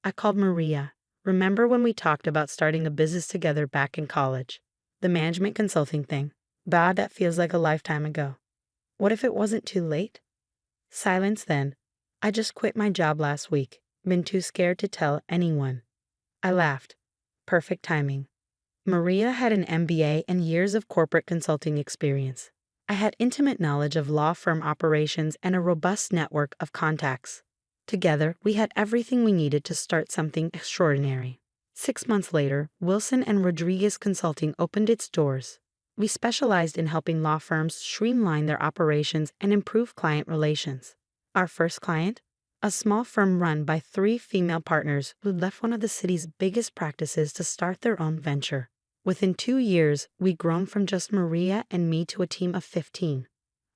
S1: I called Maria. Remember when we talked about starting a business together back in college? The management consulting thing. God, that feels like a lifetime ago. What if it wasn't too late? Silence then. I just quit my job last week. Been too scared to tell anyone. I laughed. Perfect timing. Maria had an MBA and years of corporate consulting experience. I had intimate knowledge of law firm operations and a robust network of contacts. Together, we had everything we needed to start something extraordinary. 6 months later, Wilson and Rodriguez Consulting opened its doors. We specialized in helping law firms streamline their operations and improve client relations. Our first client? A small firm run by 3 female partners who left one of the city's biggest practices to start their own venture. Within 2 years, we'd grown from just Maria and me to a team of 15.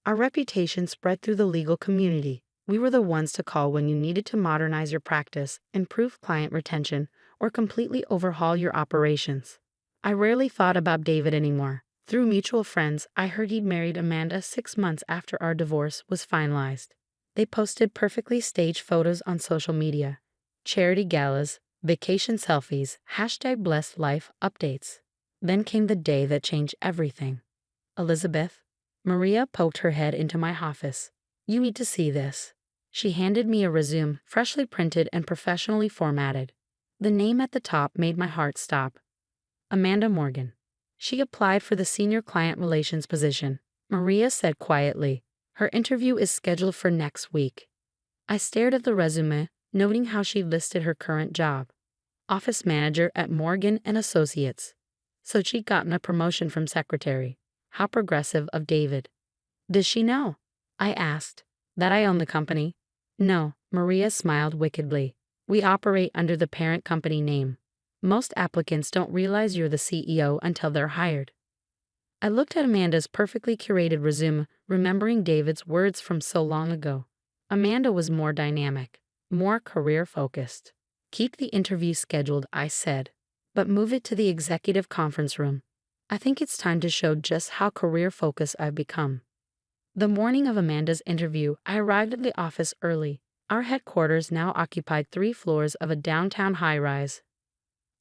S1: Our reputation spread through the legal community. We were the ones to call when you needed to modernize your practice, improve client retention, or completely overhaul your operations. I rarely thought about David anymore. Through mutual friends, I heard he'd married Amanda 6 months after our divorce was finalized. They posted perfectly staged photos on social media, charity galas, vacation selfies, #blessed life updates. Then came the day that changed everything. Elizabeth, Maria poked her head into my office. You need to see this. She handed me a resume, freshly printed and professionally formatted. The name at the top made my heart stop. Amanda Morgan. She applied for the senior client relations position. Maria said quietly, her interview is scheduled for next week. I stared at the resume, noting how she listed her current job. Office manager at Morgan & Associates. So she'd gotten a promotion from secretary. How progressive of David. Does she know? I asked. That I own the company? No, Maria smiled wickedly. We operate under the parent company name. Most applicants don't realize you're the CEO until they're hired. I looked at Amanda's perfectly curated resume, remembering David's words from so long ago. Amanda was more dynamic, more career-focused. Keep the interview scheduled, I said, but move it to the executive conference room. I think it's time to show just how career-focused I've become. The morning of Amanda's interview, I arrived at the office early. Our headquarters now occupied 3 floors of a downtown high-rise.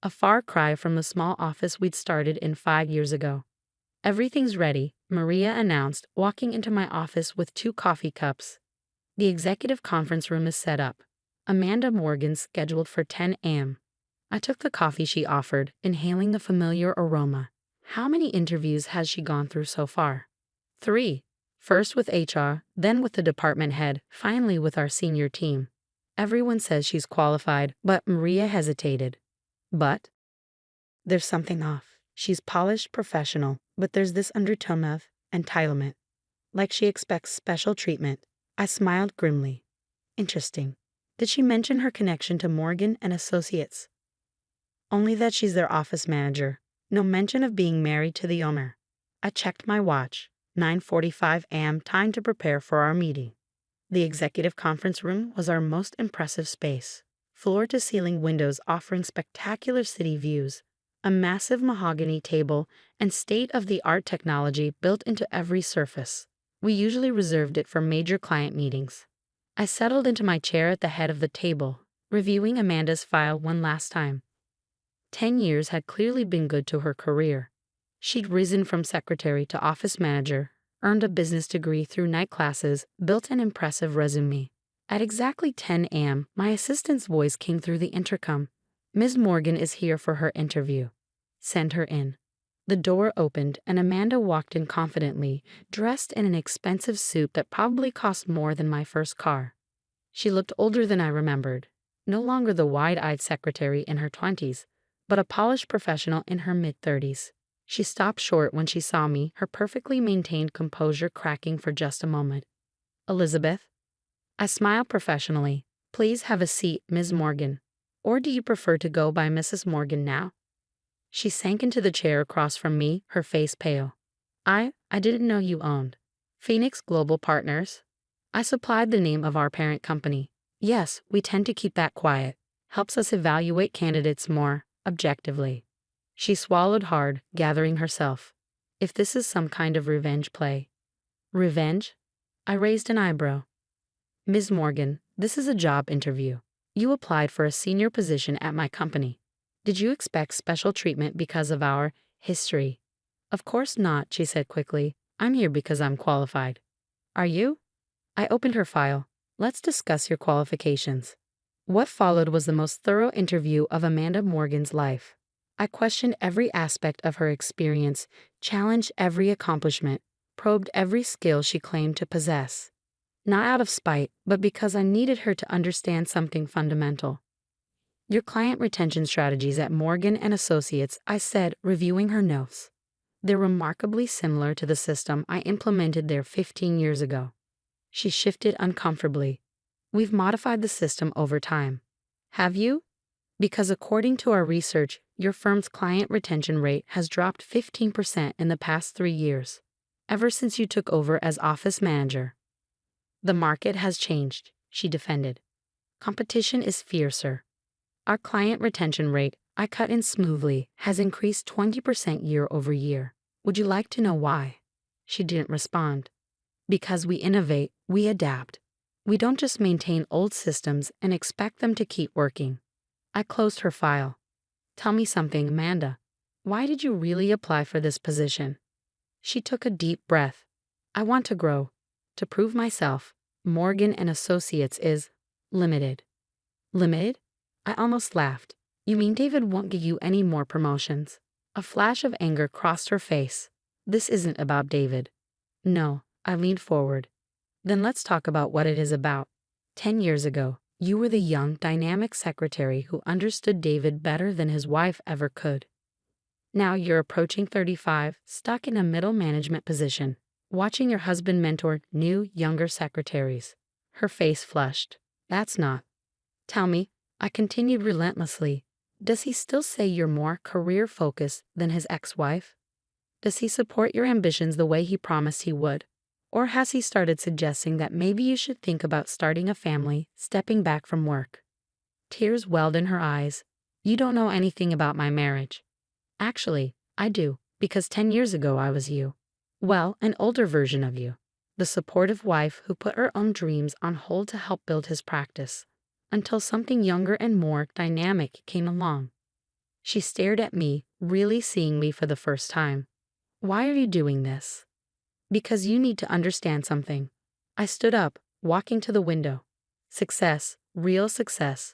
S1: A far cry from the small office we'd started in 5 years ago. Everything's ready, Maria announced, walking into my office with 2 coffee cups. The executive conference room is set up. Amanda Morgan's scheduled for 10 a.m. I took the coffee she offered, inhaling the familiar aroma. How many interviews has she gone through so far? 3. First with HR, then with the department head, finally with our senior team. Everyone says she's qualified, but Maria hesitated. But there's something off. She's polished, professional, but there's this undertone of entitlement. Like she expects special treatment. I smiled grimly. Interesting. Did she mention her connection to Morgan & Associates? Only that she's their office manager. No mention of being married to the owner. I checked my watch. 9:45 a.m. time to prepare for our meeting. The executive conference room was our most impressive space. Floor-to-ceiling windows offering spectacular city views, a massive mahogany table, and state-of-the-art technology built into every surface. We usually reserved it for major client meetings. I settled into my chair at the head of the table, reviewing Amanda's file one last time. 10 years had clearly been good to her career. She'd risen from secretary to office manager, earned a business degree through night classes, built an impressive resume. At exactly 10 a.m., my assistant's voice came through the intercom. Ms. Morgan is here for her interview. Send her in. The door opened and Amanda walked in confidently, dressed in an expensive suit that probably cost more than my first car. She looked older than I remembered. No longer the wide-eyed secretary in her 20s, but a polished professional in her mid-30s. She stopped short when she saw me, her perfectly maintained composure cracking for just a moment. Elizabeth? I smiled professionally. Please have a seat, Ms. Morgan. Or do you prefer to go by Mrs. Morgan now? She sank into the chair across from me, her face pale. I didn't know you owned. Phoenix Global Partners. I supplied the name of our parent company. Yes, we tend to keep that quiet. Helps us evaluate candidates more objectively. She swallowed hard, gathering herself. If this is some kind of revenge play. Revenge? I raised an eyebrow. Ms. Morgan, this is a job interview. You applied for a senior position at my company. Did you expect special treatment because of our history? Of course not, she said quickly. I'm here because I'm qualified. Are you? I opened her file. Let's discuss your qualifications. What followed was the most thorough interview of Amanda Morgan's life. I questioned every aspect of her experience, challenged every accomplishment, probed every skill she claimed to possess. Not out of spite, but because I needed her to understand something fundamental. Your client retention strategies at Morgan and Associates, I said, reviewing her notes. They're remarkably similar to the system I implemented there 15 years ago. She shifted uncomfortably. We've modified the system over time. Have you? Because according to our research, your firm's client retention rate has dropped 15% in the past 3 years, ever since you took over as office manager. The market has changed, she defended. Competition is fiercer. Our client retention rate, I cut in smoothly, has increased 20% year over year. Would you like to know why? She didn't respond. Because we innovate, we adapt. We don't just maintain old systems and expect them to keep working. I closed her file. Tell me something, Amanda. Why did you really apply for this position? She took a deep breath. I want to grow. To prove myself. Morgan and Associates is limited. Limited? I almost laughed. You mean David won't give you any more promotions? A flash of anger crossed her face. This isn't about David. No, I leaned forward. Then let's talk about what it is about. 10 years ago, you were the young, dynamic secretary who understood David better than his wife ever could. Now you're approaching 35, stuck in a middle management position, watching your husband mentor new, younger secretaries. Her face flushed. That's not. Tell me, I continued relentlessly. Does he still say you're more career-focused than his ex-wife? Does he support your ambitions the way he promised he would? Or has he started suggesting that maybe you should think about starting a family, stepping back from work? Tears welled in her eyes. You don't know anything about my marriage. Actually, I do, because 10 years ago I was you. Well, an older version of you. The supportive wife who put her own dreams on hold to help build his practice. Until something younger and more dynamic came along. She stared at me, really seeing me for the first time. Why are you doing this? Because you need to understand something. I stood up, walking to the window. Success, real success,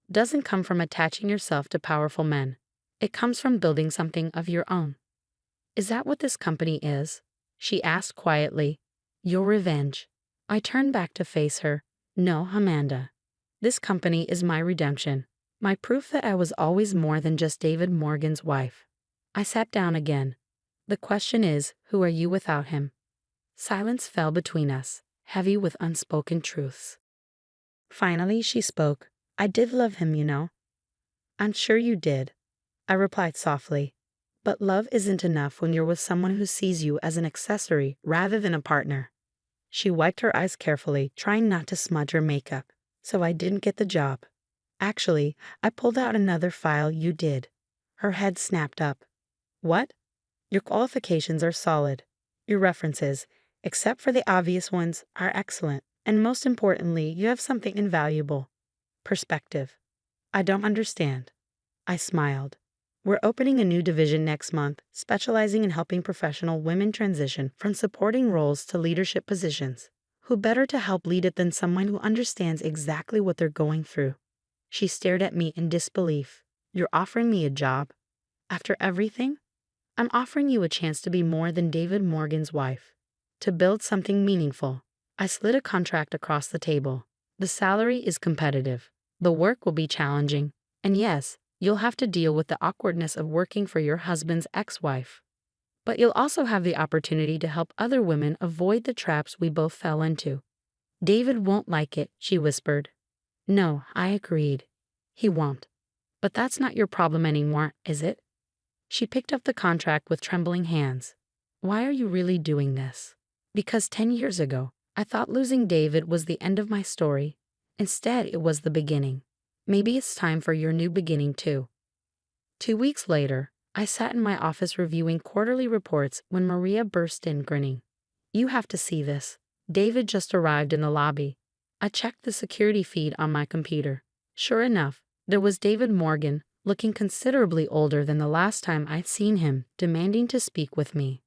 S1: doesn't come from attaching yourself to powerful men. It comes from building something of your own. Is that what this company is? She asked quietly. Your revenge. I turned back to face her. No, Amanda. This company is my redemption. My proof that I was always more than just David Morgan's wife. I sat down again. The question is, who are you without him? Silence fell between us, heavy with unspoken truths. Finally, she spoke. I did love him, you know. I'm sure you did, I replied softly. But love isn't enough when you're with someone who sees you as an accessory rather than a partner. She wiped her eyes carefully, trying not to smudge her makeup. So I didn't get the job. Actually, I pulled out another file you did. Her head snapped up. What? Your qualifications are solid. Your references, except for the obvious ones, are excellent. And most importantly, you have something invaluable. Perspective. I don't understand. I smiled. We're opening a new division next month, specializing in helping professional women transition from supporting roles to leadership positions. Who better to help lead it than someone who understands exactly what they're going through? She stared at me in disbelief. You're offering me a job? After everything? I'm offering you a chance to be more than David Morgan's wife. To build something meaningful. I slid a contract across the table. The salary is competitive. The work will be challenging. And yes, you'll have to deal with the awkwardness of working for your husband's ex-wife. But you'll also have the opportunity to help other women avoid the traps we both fell into. David won't like it, she whispered. No, I agreed. He won't. But that's not your problem anymore, is it? She picked up the contract with trembling hands. Why are you really doing this? Because 10 years ago, I thought losing David was the end of my story. Instead, it was the beginning. Maybe it's time for your new beginning too. 2 weeks later, I sat in my office reviewing quarterly reports when Maria burst in grinning. You have to see this. David just arrived in the lobby. I checked the security feed on my computer. Sure enough, there was David Morgan, looking considerably older than the last time I'd seen him, demanding to speak with me.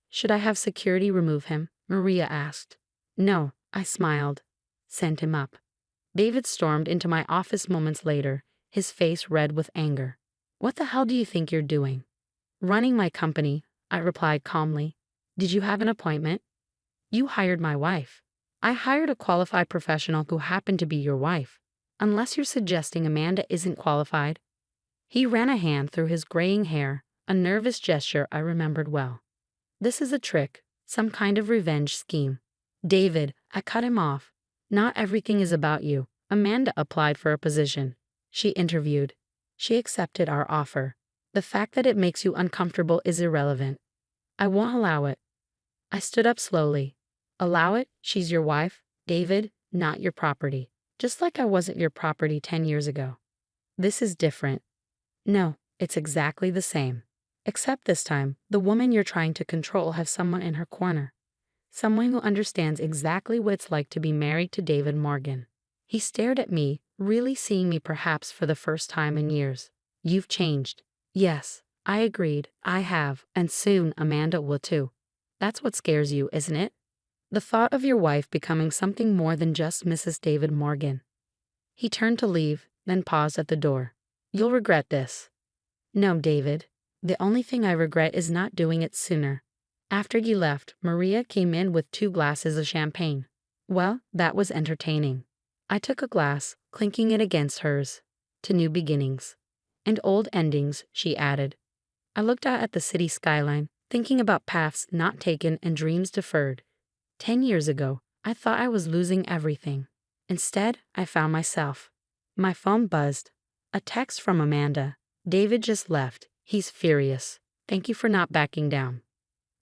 S1: Should I have security remove him? Maria asked. No, I smiled. Send him up. David stormed into my office moments later, his face red with anger. What the hell do you think you're doing? Running my company, I replied calmly. Did you have an appointment? You hired my wife. I hired a qualified professional who happened to be your wife. Unless you're suggesting Amanda isn't qualified. He ran a hand through his graying hair, a nervous gesture I remembered well. This is a trick, some kind of revenge scheme. David, I cut him off. Not everything is about you. Amanda applied for a position. She interviewed. She accepted our offer. The fact that it makes you uncomfortable is irrelevant. I won't allow it. I stood up slowly. Allow it? She's your wife, David, not your property. Just like I wasn't your property 10 years ago. This is different. No, it's exactly the same. Except this time, the woman you're trying to control has someone in her corner. Someone who understands exactly what it's like to be married to David Morgan. He stared at me, really seeing me perhaps for the first time in years. You've changed. Yes, I agreed, I have, and soon Amanda will too. That's what scares you, isn't it? The thought of your wife becoming something more than just Mrs. David Morgan. He turned to leave, then paused at the door. You'll regret this. No, David. The only thing I regret is not doing it sooner. After you left, Maria came in with 2 glasses of champagne. Well, that was entertaining. I took a glass, clinking it against hers. To new beginnings. And old endings, she added. I looked out at the city skyline, thinking about paths not taken and dreams deferred. 10 years ago, I thought I was losing everything. Instead, I found myself. My phone buzzed. A text from Amanda. David just left. He's furious. Thank you for not backing down.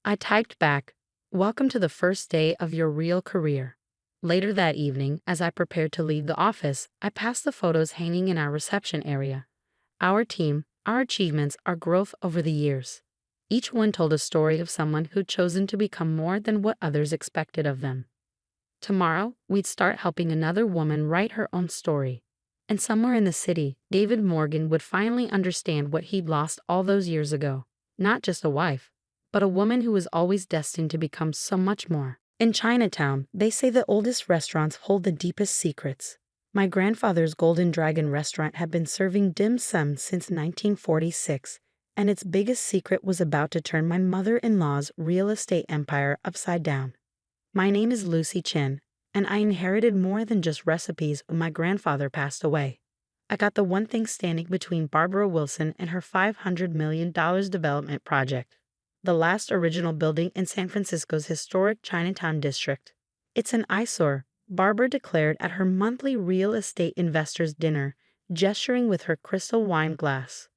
S1: I typed back, welcome to the first day of your real career. Later that evening, as I prepared to leave the office, I passed the photos hanging in our reception area. Our team, our achievements, our growth over the years. Each one told a story of someone who'd chosen to become more than what others expected of them. Tomorrow, we'd start helping another woman write her own story. And somewhere in the city, David Morgan would finally understand what he'd lost all those years ago. Not just a wife, but a woman who was always destined to become so much more. In Chinatown, they say the oldest restaurants hold the deepest secrets. My grandfather's Golden Dragon restaurant had been serving dim sum since 1946, and its biggest secret was about to turn my mother-in-law's real estate empire upside down. My name is Lucy Chin, and I inherited more than just recipes when my grandfather passed away. I got the one thing standing between Barbara Wilson and her $500 million development project. The last original building in San Francisco's historic Chinatown district. It's an eyesore, Barbara declared at her monthly real estate investors' dinner, gesturing with her crystal wine glass.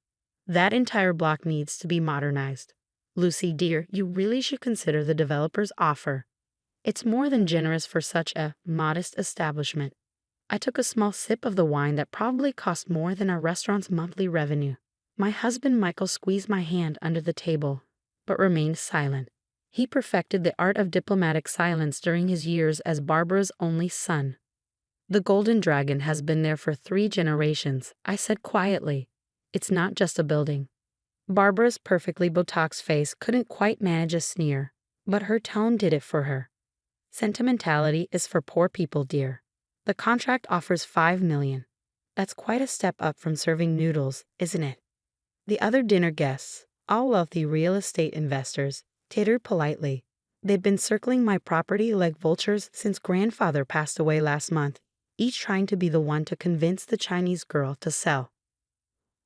S1: That entire block needs to be modernized. Lucy, dear, you really should consider the developer's offer. It's more than generous for such a modest establishment. I took a small sip of the wine that probably cost more than our restaurant's monthly revenue. My husband Michael squeezed my hand under the table, but remained silent. He perfected the art of diplomatic silence during his years as Barbara's only son. The Golden Dragon has been there for 3 generations, I said quietly. It's not just a building. Barbara's perfectly Botoxed face couldn't quite manage a sneer, but her tone did it for her. Sentimentality is for poor people, dear. The contract offers $5 million. That's quite a step up from serving noodles, isn't it? The other dinner guests, all wealthy real estate investors, tittered politely. They'd been circling my property like vultures since grandfather passed away last month, each trying to be the one to convince the Chinese girl to sell.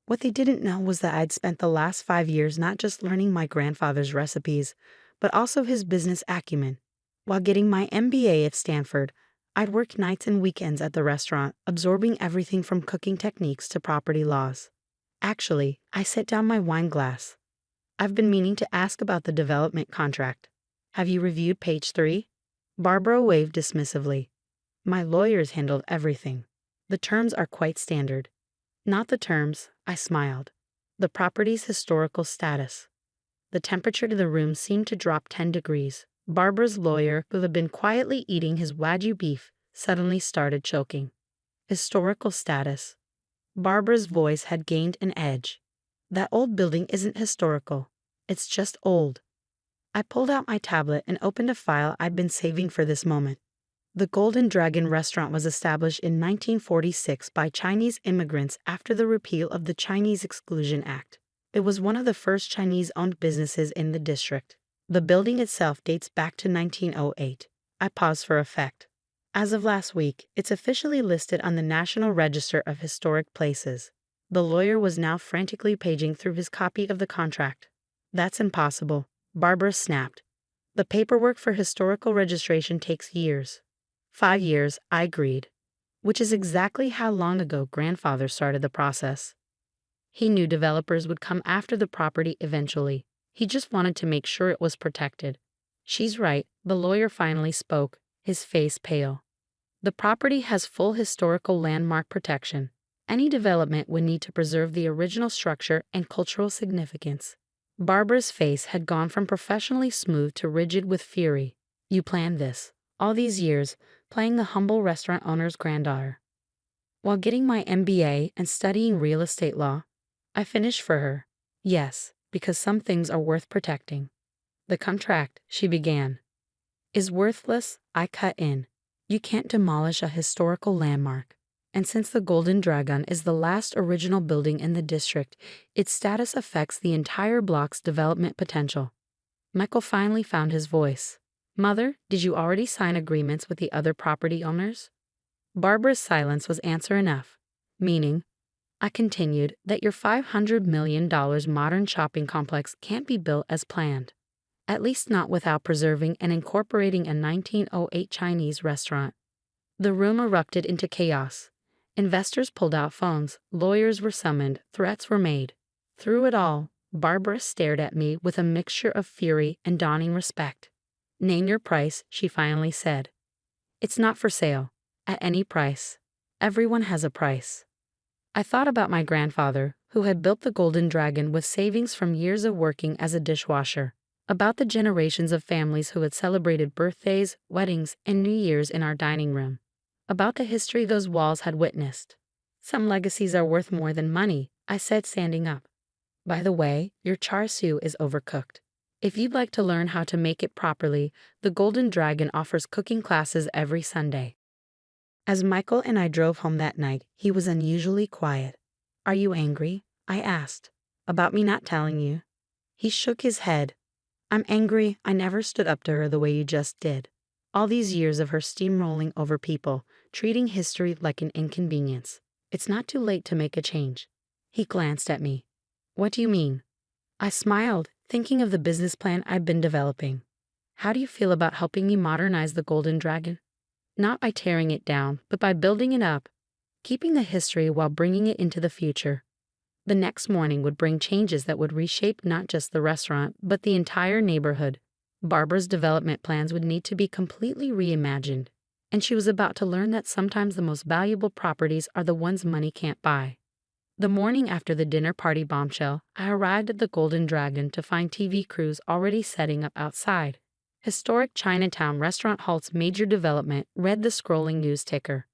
S1: What they didn't know was that I'd spent the last 5 years not just learning my grandfather's recipes, but also his business acumen. While getting my MBA at Stanford, I'd work nights and weekends at the restaurant, absorbing everything from cooking techniques to property laws. Actually, I set down my wine glass. I've been meaning to ask about the development contract. Have you reviewed page 3? Barbara waved dismissively. My lawyers handled everything. The terms are quite standard. Not the terms, I smiled. The property's historical status. The temperature to the room seemed to drop 10 degrees. Barbara's lawyer, who had been quietly eating his Wagyu beef, suddenly started choking. Historical status. Barbara's voice had gained an edge. That old building isn't historical. It's just old. I pulled out my tablet and opened a file I'd been saving for this moment. The Golden Dragon restaurant was established in 1946 by Chinese immigrants after the repeal of the Chinese Exclusion Act. It was one of the first Chinese-owned businesses in the district. The building itself dates back to 1908. I paused for effect. As of last week, it's officially listed on the National Register of Historic Places. The lawyer was now frantically paging through his copy of the contract. That's impossible, Barbara snapped. The paperwork for historical registration takes years. 5 years, I agreed. Which is exactly how long ago grandfather started the process. He knew developers would come after the property eventually. He just wanted to make sure it was protected. She's right, the lawyer finally spoke, his face pale. The property has full historical landmark protection. Any development would need to preserve the original structure and cultural significance. Barbara's face had gone from professionally smooth to rigid with fury. You planned this, all these years, playing the humble restaurant owner's granddaughter. While getting my MBA and studying real estate law, I finished for her. Yes, because some things are worth protecting. The contract, she began, is worthless, I cut in. You can't demolish a historical landmark. And since the Golden Dragon is the last original building in the district, its status affects the entire block's development potential. Michael finally found his voice. Mother, did you already sign agreements with the other property owners? Barbara's silence was answer enough. Meaning, I continued, that your $500 million modern shopping complex can't be built as planned. At least not without preserving and incorporating a 1908 Chinese restaurant. The room erupted into chaos. Investors pulled out phones, lawyers were summoned, threats were made. Through it all, Barbara stared at me with a mixture of fury and dawning respect. Name your price, she finally said. It's not for sale. At any price. Everyone has a price. I thought about my grandfather, who had built the Golden Dragon with savings from years of working as a dishwasher. About the generations of families who had celebrated birthdays, weddings, and New Year's in our dining room. About the history those walls had witnessed. Some legacies are worth more than money, I said, standing up. By the way, your char siu is overcooked. If you'd like to learn how to make it properly, the Golden Dragon offers cooking classes every Sunday. As Michael and I drove home that night, he was unusually quiet. Are you angry? I asked. About me not telling you? He shook his head. I'm angry I never stood up to her the way you just did. All these years of her steamrolling over people, treating history like an inconvenience. It's not too late to make a change. He glanced at me. What do you mean? I smiled, thinking of the business plan I've been developing. How do you feel about helping me modernize the Golden Dragon? Not by tearing it down, but by building it up, keeping the history while bringing it into the future. The next morning would bring changes that would reshape not just the restaurant, but the entire neighborhood. Barbara's development plans would need to be completely reimagined, and she was about to learn that sometimes the most valuable properties are the ones money can't buy. The morning after the dinner party bombshell, I arrived at the Golden Dragon to find TV crews already setting up outside. Historic Chinatown restaurant halts major development, read the scrolling news ticker.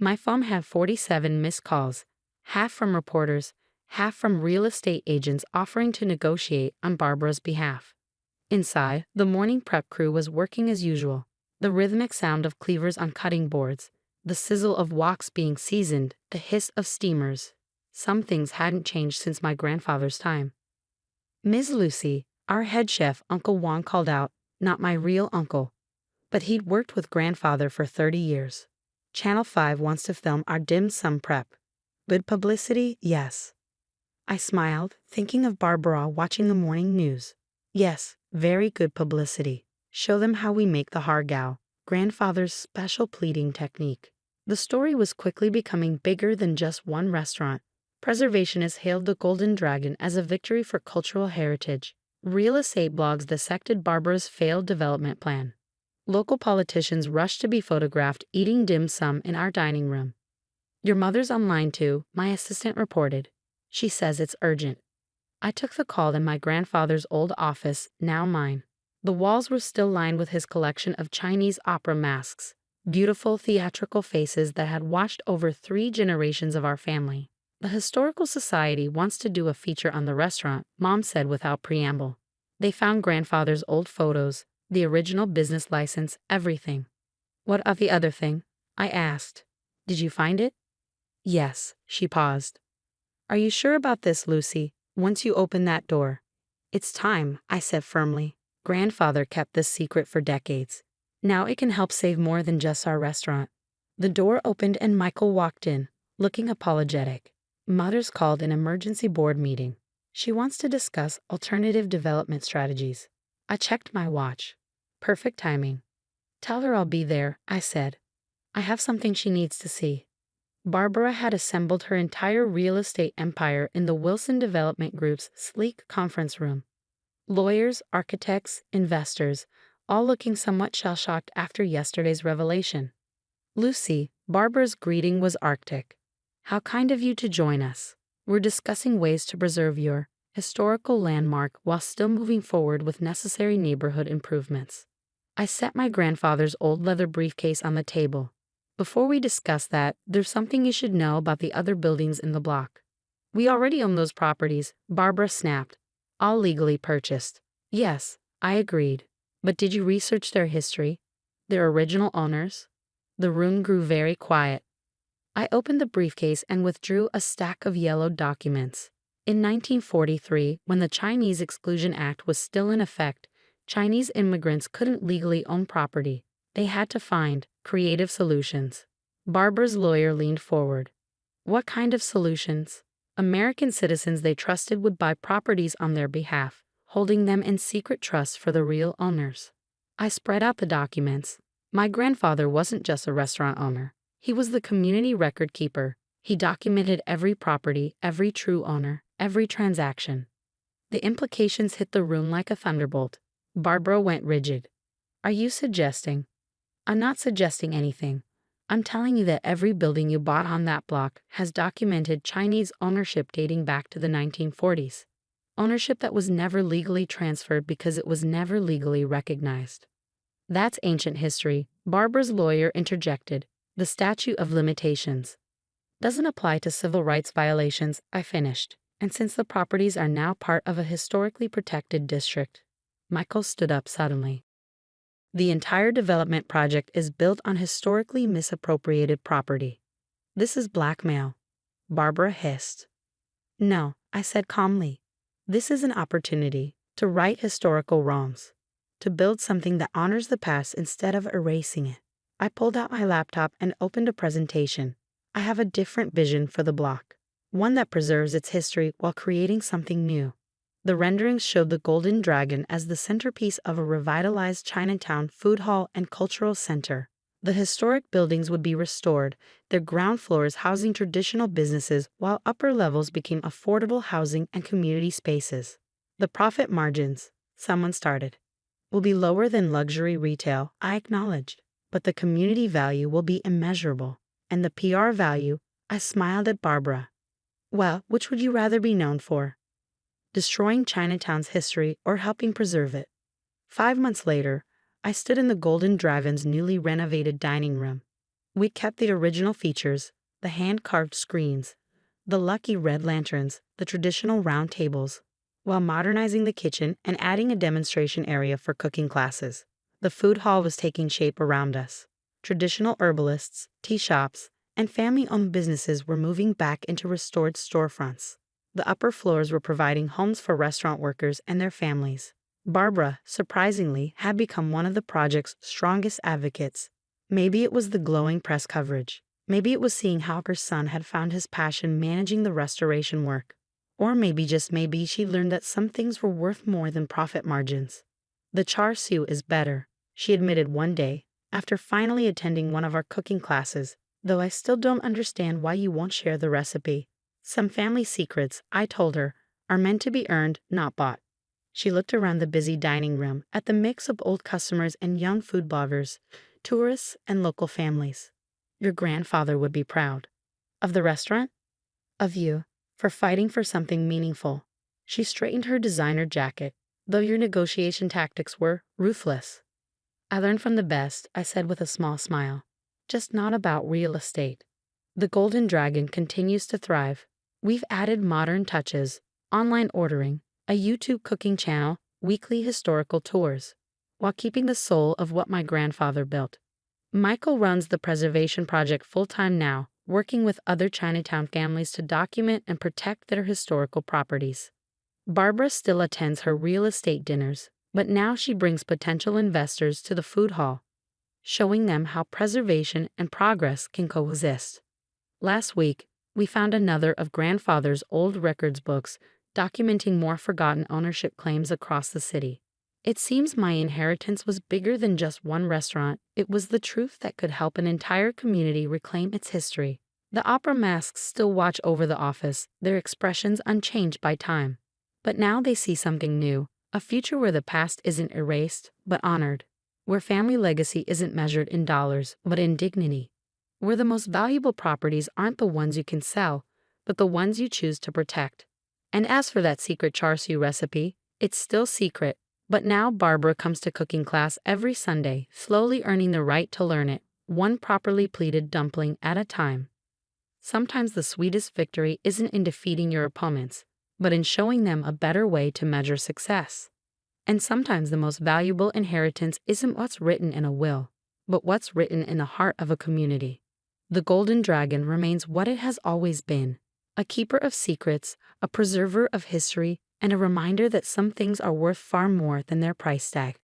S1: My phone had 47 missed calls, half from reporters, half from real estate agents offering to negotiate on Barbara's behalf. Inside, the morning prep crew was working as usual. The rhythmic sound of cleavers on cutting boards, the sizzle of woks being seasoned, the hiss of steamers. Some things hadn't changed since my grandfather's time. Ms. Lucy, our head chef, Uncle Juan called out, not my real uncle. But he'd worked with grandfather for 30 years. Channel 5 wants to film our dim sum prep. Good publicity? Yes. I smiled, thinking of Barbara watching the morning news. Yes, very good publicity. Show them how we make the hargao, grandfather's special pleating technique. The story was quickly becoming bigger than just one restaurant. Preservationists hailed the Golden Dragon as a victory for cultural heritage. Real estate blogs dissected Barbara's failed development plan. Local politicians rushed to be photographed eating dim sum in our dining room. "Your mother's online too," my assistant reported. "She says it's urgent." I took the call in my grandfather's old office, now mine. The walls were still lined with his collection of Chinese opera masks, beautiful theatrical faces that had watched over 3 generations of our family. "The Historical Society wants to do a feature on the restaurant," Mom said without preamble. They found grandfather's old photos, the original business license, everything. "What of the other thing?" I asked. "Did you find it?" "Yes," she paused. "Are you sure about this, Lucy? Once you open that door." "It's time," I said firmly. "Grandfather kept this secret for decades. Now it can help save more than just our restaurant." The door opened and Michael walked in, looking apologetic. "Mother's called an emergency board meeting. She wants to discuss alternative development strategies." I checked my watch. Perfect timing. "Tell her I'll be there," I said. "I have something she needs to see." Barbara had assembled her entire real estate empire in the Wilson Development Group's sleek conference room. Lawyers, architects, investors, all looking somewhat shell-shocked after yesterday's revelation. "Lucy," Barbara's greeting was arctic. "How kind of you to join us. We're discussing ways to preserve your historical landmark while still moving forward with necessary neighborhood improvements." I set my grandfather's old leather briefcase on the table. "Before we discuss that, there's something you should know about the other buildings in the block." "We already own those properties," Barbara snapped. "All legally purchased." "Yes," I agreed. "But did you research their history? Their original owners?" The room grew very quiet. I opened the briefcase and withdrew a stack of yellowed documents. In 1943, when the Chinese Exclusion Act was still in effect, Chinese immigrants couldn't legally own property. They had to find creative solutions. Barbara's lawyer leaned forward. "What kind of solutions?" "American citizens they trusted would buy properties on their behalf, holding them in secret trust for the real owners." I spread out the documents. My grandfather wasn't just a restaurant owner. He was the community record keeper. He documented every property, every true owner, every transaction. The implications hit the room like a thunderbolt. Barbara went rigid. "Are you suggesting?" "I'm not suggesting anything. I'm telling you that every building you bought on that block has documented Chinese ownership dating back to the 1940s. Ownership that was never legally transferred because it was never legally recognized." "That's ancient history," Barbara's lawyer interjected. "The statute of limitations doesn't apply to civil rights violations," I finished. "And since the properties are now part of a historically protected district." Michael stood up suddenly. "The entire development project is built on historically misappropriated property. This is blackmail," Barbara hissed. "No," I said calmly. "This is an opportunity to right historical wrongs, to build something that honors the past instead of erasing it." I pulled out my laptop and opened a presentation. "I have a different vision for the block, one that preserves its history while creating something new." The renderings showed the Golden Dragon as the centerpiece of a revitalized Chinatown food hall and cultural center. The historic buildings would be restored, their ground floors housing traditional businesses while upper levels became affordable housing and community spaces. "The profit margins," someone started, "will be lower than luxury retail," I acknowledged. "But the community value will be immeasurable. And the PR value," I smiled at Barbara. "Well, which would you rather be known for? Destroying Chinatown's history or helping preserve it?" 5 months later, I stood in the Golden Dragon's newly renovated dining room. We kept the original features, the hand-carved screens, the lucky red lanterns, the traditional round tables, while modernizing the kitchen and adding a demonstration area for cooking classes. The food hall was taking shape around us. Traditional herbalists, tea shops, and family-owned businesses were moving back into restored storefronts. The upper floors were providing homes for restaurant workers and their families. Barbara, surprisingly, had become one of the project's strongest advocates. Maybe it was the glowing press coverage. Maybe it was seeing how her son had found his passion managing the restoration work. Or maybe, just maybe, she learned that some things were worth more than profit margins. "The char siu is better," she admitted one day, after finally attending one of our cooking classes, "though I still don't understand why you won't share the recipe. Some family secrets," I told her, "are meant to be earned, not bought." She looked around the busy dining room at the mix of old customers and young food bloggers, tourists, and local families. Your grandfather would be proud. Of the restaurant? Of you, for fighting for something meaningful. She straightened her designer jacket, though your negotiation tactics were ruthless. I learned from the best, I said with a small smile. Just not about real estate. The Golden Dragon continues to thrive. We've added modern touches, online ordering, a YouTube cooking channel, weekly historical tours, while keeping the soul of what my grandfather built. Michael runs the preservation project full-time now, working with other Chinatown families to document and protect their historical properties. Barbara still attends her real estate dinners, but now she brings potential investors to the food hall, showing them how preservation and progress can coexist. Last week, we found another of grandfather's old records books documenting more forgotten ownership claims across the city. It seems my inheritance was bigger than just one restaurant. It was the truth that could help an entire community reclaim its history. The opera masks still watch over the office, their expressions unchanged by time. But now they see something new, a future where the past isn't erased, but honored. Where family legacy isn't measured in dollars, but in dignity. Where the most valuable properties aren't the ones you can sell, but the ones you choose to protect. And as for that secret char siu recipe, it's still secret, but now Barbara comes to cooking class every Sunday, slowly earning the right to learn it, one properly pleated dumpling at a time. Sometimes the sweetest victory isn't in defeating your opponents, but in showing them a better way to measure success. And sometimes the most valuable inheritance isn't what's written in a will, but what's written in the heart of a community. The Golden Dragon remains what it has always been, a keeper of secrets, a preserver of history, and a reminder that some things are worth far more than their price tag.